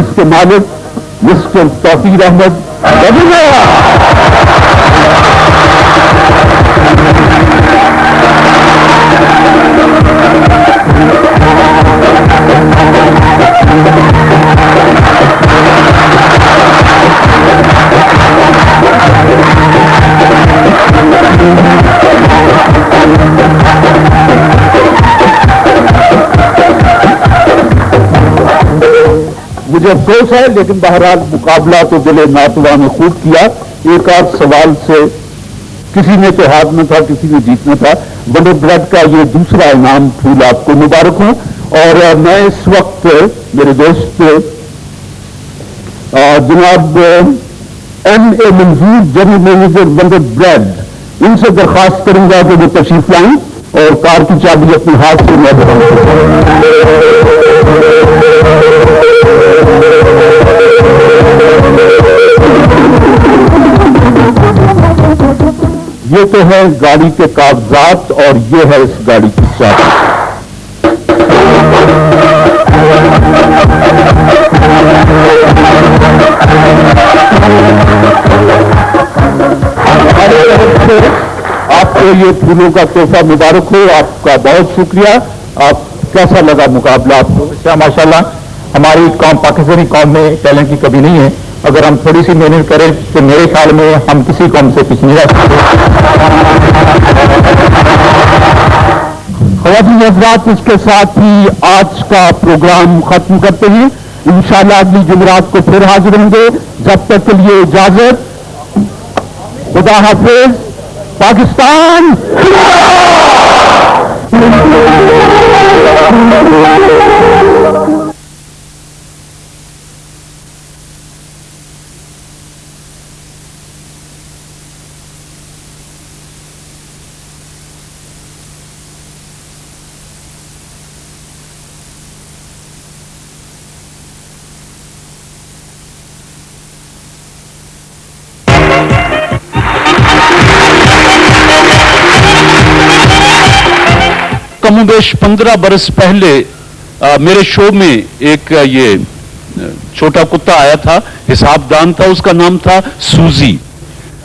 इसके मालिक मिस्टर तौकीर अहमद बन गया। मुझे अफसोस है, लेकिन बहरहाल मुकाबला तो दिले नातवा ने खूब किया। एक आध सवाल से किसी ने तो हारना था, किसी ने जीतना था। वंडर ब्रेड का ये दूसरा इनाम फूल आपको मुबारक हो। और मैं इस वक्त मेरे दोस्त जनाब M.A. मंजूर, जनरल मैनेजर वंडर ब्रेड, इनसे दरख्वास्त करूंगा कि वो तशरीफ लाएं और कार की चाबी अपने हाथ से मैं ये तो है गाड़ी के कागजात और ये है इस गाड़ी की चाबी। आपको ये फूलों का तोहफा मुबारक हो। आपका बहुत शुक्रिया। आप कैसा लगा मुकाबला आपको? अच्छा, माशाल्लाह, हमारी कौम, पाकिस्तानी कौम में टैलेंट की कमी नहीं है। अगर हम थोड़ी सी मेहनत करें तो मेरे ख्याल में हम किसी कौम से पीछे नहीं रह सकते। ख्वातीन हज़रात, इसके साथ ही आज का प्रोग्राम खत्म करते हैं। इंशाअल्लाह अगली जुमेरात को फिर हाजिर होंगे। जब तक के लिए इजाजत, खुदा हाफिज। पाकिस्तान कमोबेश 15 बरस पहले मेरे शो में एक ये छोटा कुत्ता आया था, हिसाबदान था, उसका नाम था सूजी।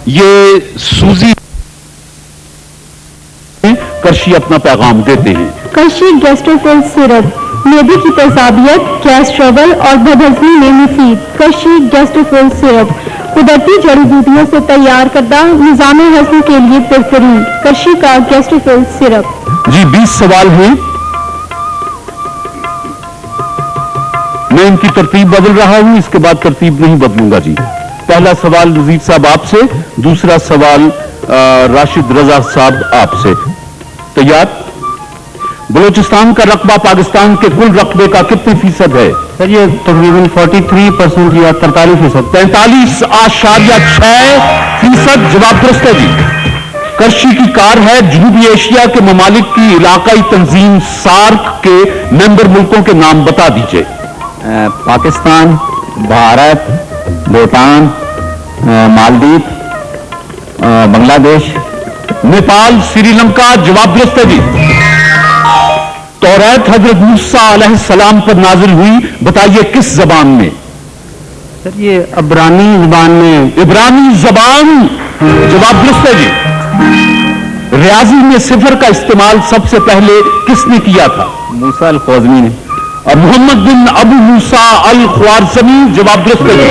ये सूजी करशी अपना पैगाम देते हैं। करशी गैस्ट्रोफिल सिरप मेदे की तेजाबियत, गैस ट्रबल और बदहजमी में मुफीद। करशी गैस्ट्रोफिल सिरप कुदरती जड़ी बूटियों से तैयार करदा निजाम हजम के लिए बेहतरीन। करशी का गैस्ट्रोफिल सिरप। जी 20 सवाल हैं। मैं इनकी तरतीब बदल रहा हूं, इसके बाद तरतीब नहीं बदलूंगा जी। पहला सवाल नजीर साहब आपसे, दूसरा सवाल राशिद रजा साहब आपसे। तैयार? बलूचिस्तान का रकबा पाकिस्तान के कुल रकबे का कितने फीसद है? सर ये तकरीबन 43% या 43%। 43.6%। जवाब दुरुस्त है जी। करशी की कार है। जनूबी एशिया के ममालिक की इलाकाई तंजीम सार्क के मेंबर मुल्कों के नाम बता दीजिए। पाकिस्तान, भारत, भूटान, मालदीव, बांग्लादेश, नेपाल, श्रीलंका। जवाब दुरुस्त है जी। तौरात हजरत मूसा अलैहिस्सलाम पर नाजिल हुई, बताइए किस जबान में? सर ये इब्रानी जुबान में। इब्रानी जबान। जवाब दुरुस्त है जी। रियाजी में सिफर का इस्तेमाल सबसे पहले किसने किया था? मूसा अल ख्वारिज़मी ने। और मोहम्मद बिन अबू मूसा अल ख्वारिज़मी। जवाब दुरुस्त है जी।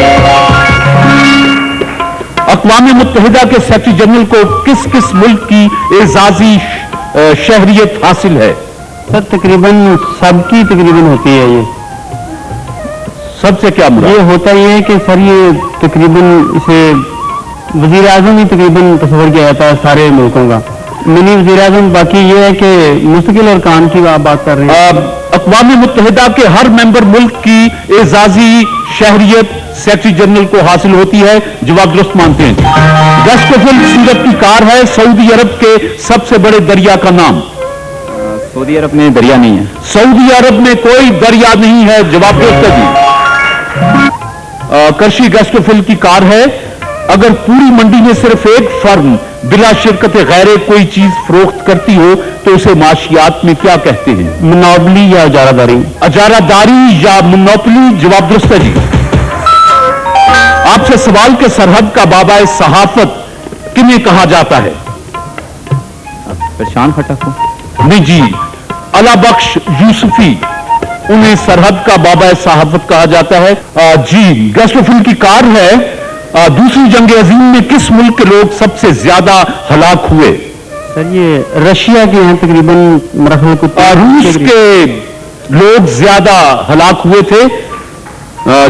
अक़वाम मुत्तहिदा के सेक्रेटरी जनरल को किस किस मुल्क की एजाजी शहरियत हासिल है? सर तकरीबन सबकी तकरीबन होती है ये। सबसे क्या मुराद? ये होता ये है कि सर ये तकरीबन इसे वज़ीर आज़म ही तकरीबन तस्वर किया जाता है सारे मुल्कों का, मिनी वज़ीर आज़म। बाकी ये है कि मुस्तकिल अरकान की आप बात कर रहे हैं। अक़वाम मुत्तहिदा के हर मेंबर मुल्क की एजाजी शहरियत सेक्रेटरी जनरल को हासिल होती है। जवाब दुरुस्त मानते हैं। गेस्ट ऑफ ऑनर सीरत की कार है। सऊदी अरब के सबसे बड़े दरिया का नाम? सऊदी अरब में दरिया नहीं है। सऊदी अरब में कोई दरिया नहीं है। जवाब दुरुस्त है जी। करशी गेस्ट ऑफ ऑनर की कार है। अगर पूरी मंडी में सिर्फ एक फर्म बिला शिरकत गैरे कोई चीज फरोख्त करती हो तो उसे माशियात में क्या कहते हैं? मोनोपोली या अजारादारी? अजारादारी या मोनोपोली। जवाब दुरुस्त है जी। आपसे सवाल के सरहद का बाबा सहाफत किन्हें कहा जाता है? परेशान खटक को? नहीं जी, अला बख्श यूसुफी, उन्हें सरहद का बाबा सहाफत कहा जाता है। जी गेस्ट ऑफ ऑनर की कार है। दूसरी जंग अजीम में किस मुल्क के लोग सबसे ज्यादा हलाक हुए? सर ये रशिया के हैं तकरीबन मरहल को। रूस के लोग ज्यादा हलाक हुए थे।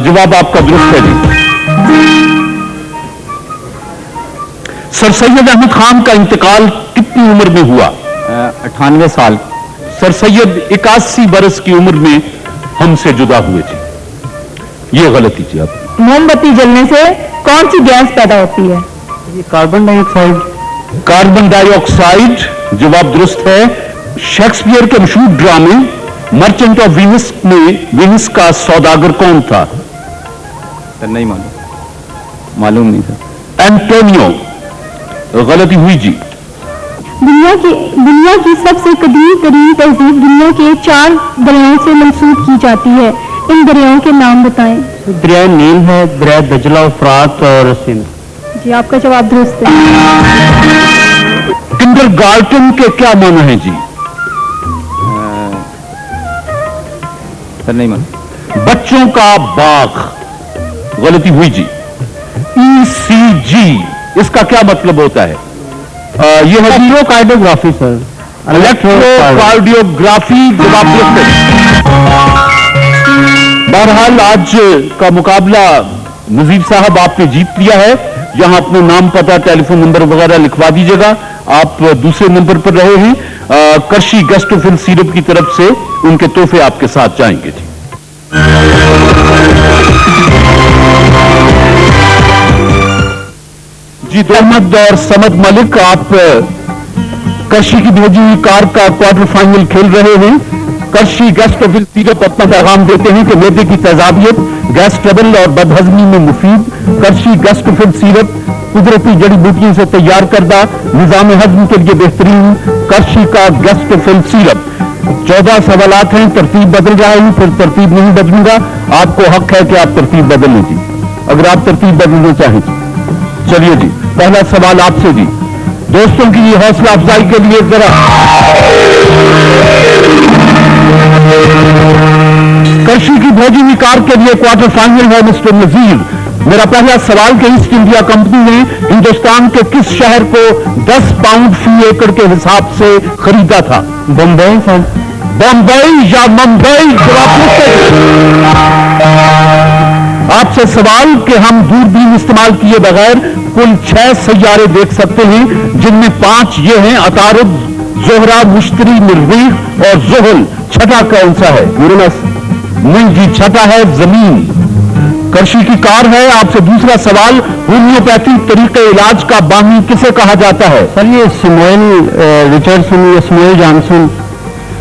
जवाब आपका दुरुस्त है जी। सर सैयद अहमद खान का इंतकाल कितनी उम्र में हुआ? 98 साल। सर सैयद 81 बरस की उम्र में हमसे जुदा हुए थे। ये गलती थी। आप मोमबत्ती जलने से कौन सी गैस पैदा होती है? ये कार्बन डाइऑक्साइड। Carbon dioxide. जवाब दुरुस्त है। शेक्सपियर के मशहूर ड्रामे मर्चेंट ऑफ वीनस में वीनस का सौदागर कौन था? सर नहीं मालूम नहीं था। एंटोनियो। गलती हुई जी। दुनिया की सबसे कदीम तरीन तहजीब दुनिया के 4 दरियाओं से मंसूब की जाती है। इन दरियाओं के नाम बताएं। दरिया नील है, दरिया दजला, फरात और सिंध। जी आपका जवाब दुरुस्त है। किंडरगार्टन के क्या माना है जी? सर नहीं मालूम। बच्चों का बाग। गलती हुई जी। ECG इसका क्या मतलब होता है? ये है इलेक्ट्रोकार्डियोग्राफी सर। इलेक्ट्रोकार्डियोग्राफी। जवाब दुरुस्त है। बहरहाल आज का मुकाबला नजीर साहब आपने जीत लिया है। यहां अपना नाम, पता, टेलीफोन नंबर वगैरह लिखवा दीजिएगा। आप दूसरे नंबर पर रहे हैं। करशी गेस्ट ऑफ ऑनर सीरप की तरफ से उनके तोहफे आपके साथ जाएंगे जी। जी अहमद और समद मलिक, आप करशी की भेजी हुई कार का क्वार्टर फाइनल खेल रहे हैं। करशी गेस्ट ऑफ ऑनर सीरप अपना पैगाम देते हैं कि मैदे की तेजाबियत, गैस ट्रबल और बदहजमी में मुफीद करशी गेस्ट ऑफ ऑनर सीरप कुदरती जड़ी बूटियों से तैयार करदा निजाम हजम के लिए बेहतरीन करशी का गेस्ट ऑफ ऑनर सीरप। 14 सवालात हैं, तरतीब बदल रहा है, फिर तरतीब नहीं बदलूंगा। आपको हक है कि आप तरतीब बदल लीजिए अगर आप तरतीब बदलना चाहें। चलिए जी, पहला सवाल आपसे जी। दोस्तों की हौसला अफजाई के लिए जरा करशी की भेजी हुई कार के लिए क्वार्टर फाइनल है मिस्टर नजीर। मेरा पहला सवाल कि ईस्ट इंडिया कंपनी ने हिंदुस्तान के किस शहर को 10 पाउंड फी एकड़ के हिसाब से खरीदा था? बम्बई सर। बम्बई या मुंबई? आपसे सवाल कि हम दूरबीन इस्तेमाल किए बगैर कुल 6 सैयारे देख सकते हैं, जिनमें 5 ये हैं अतारुद, जोहरा, मुश्तरी, मरीख और जुहल। छठा कौन सा है? यूरेनस। नहीं जी, छठा है जमीन। करशी की कार है। आपसे दूसरा सवाल, होम्योपैथिक तरीके इलाज का बानी किसे कहा जाता है? सर ये समुएल रिचर्डसन या समुएल जॉनसन।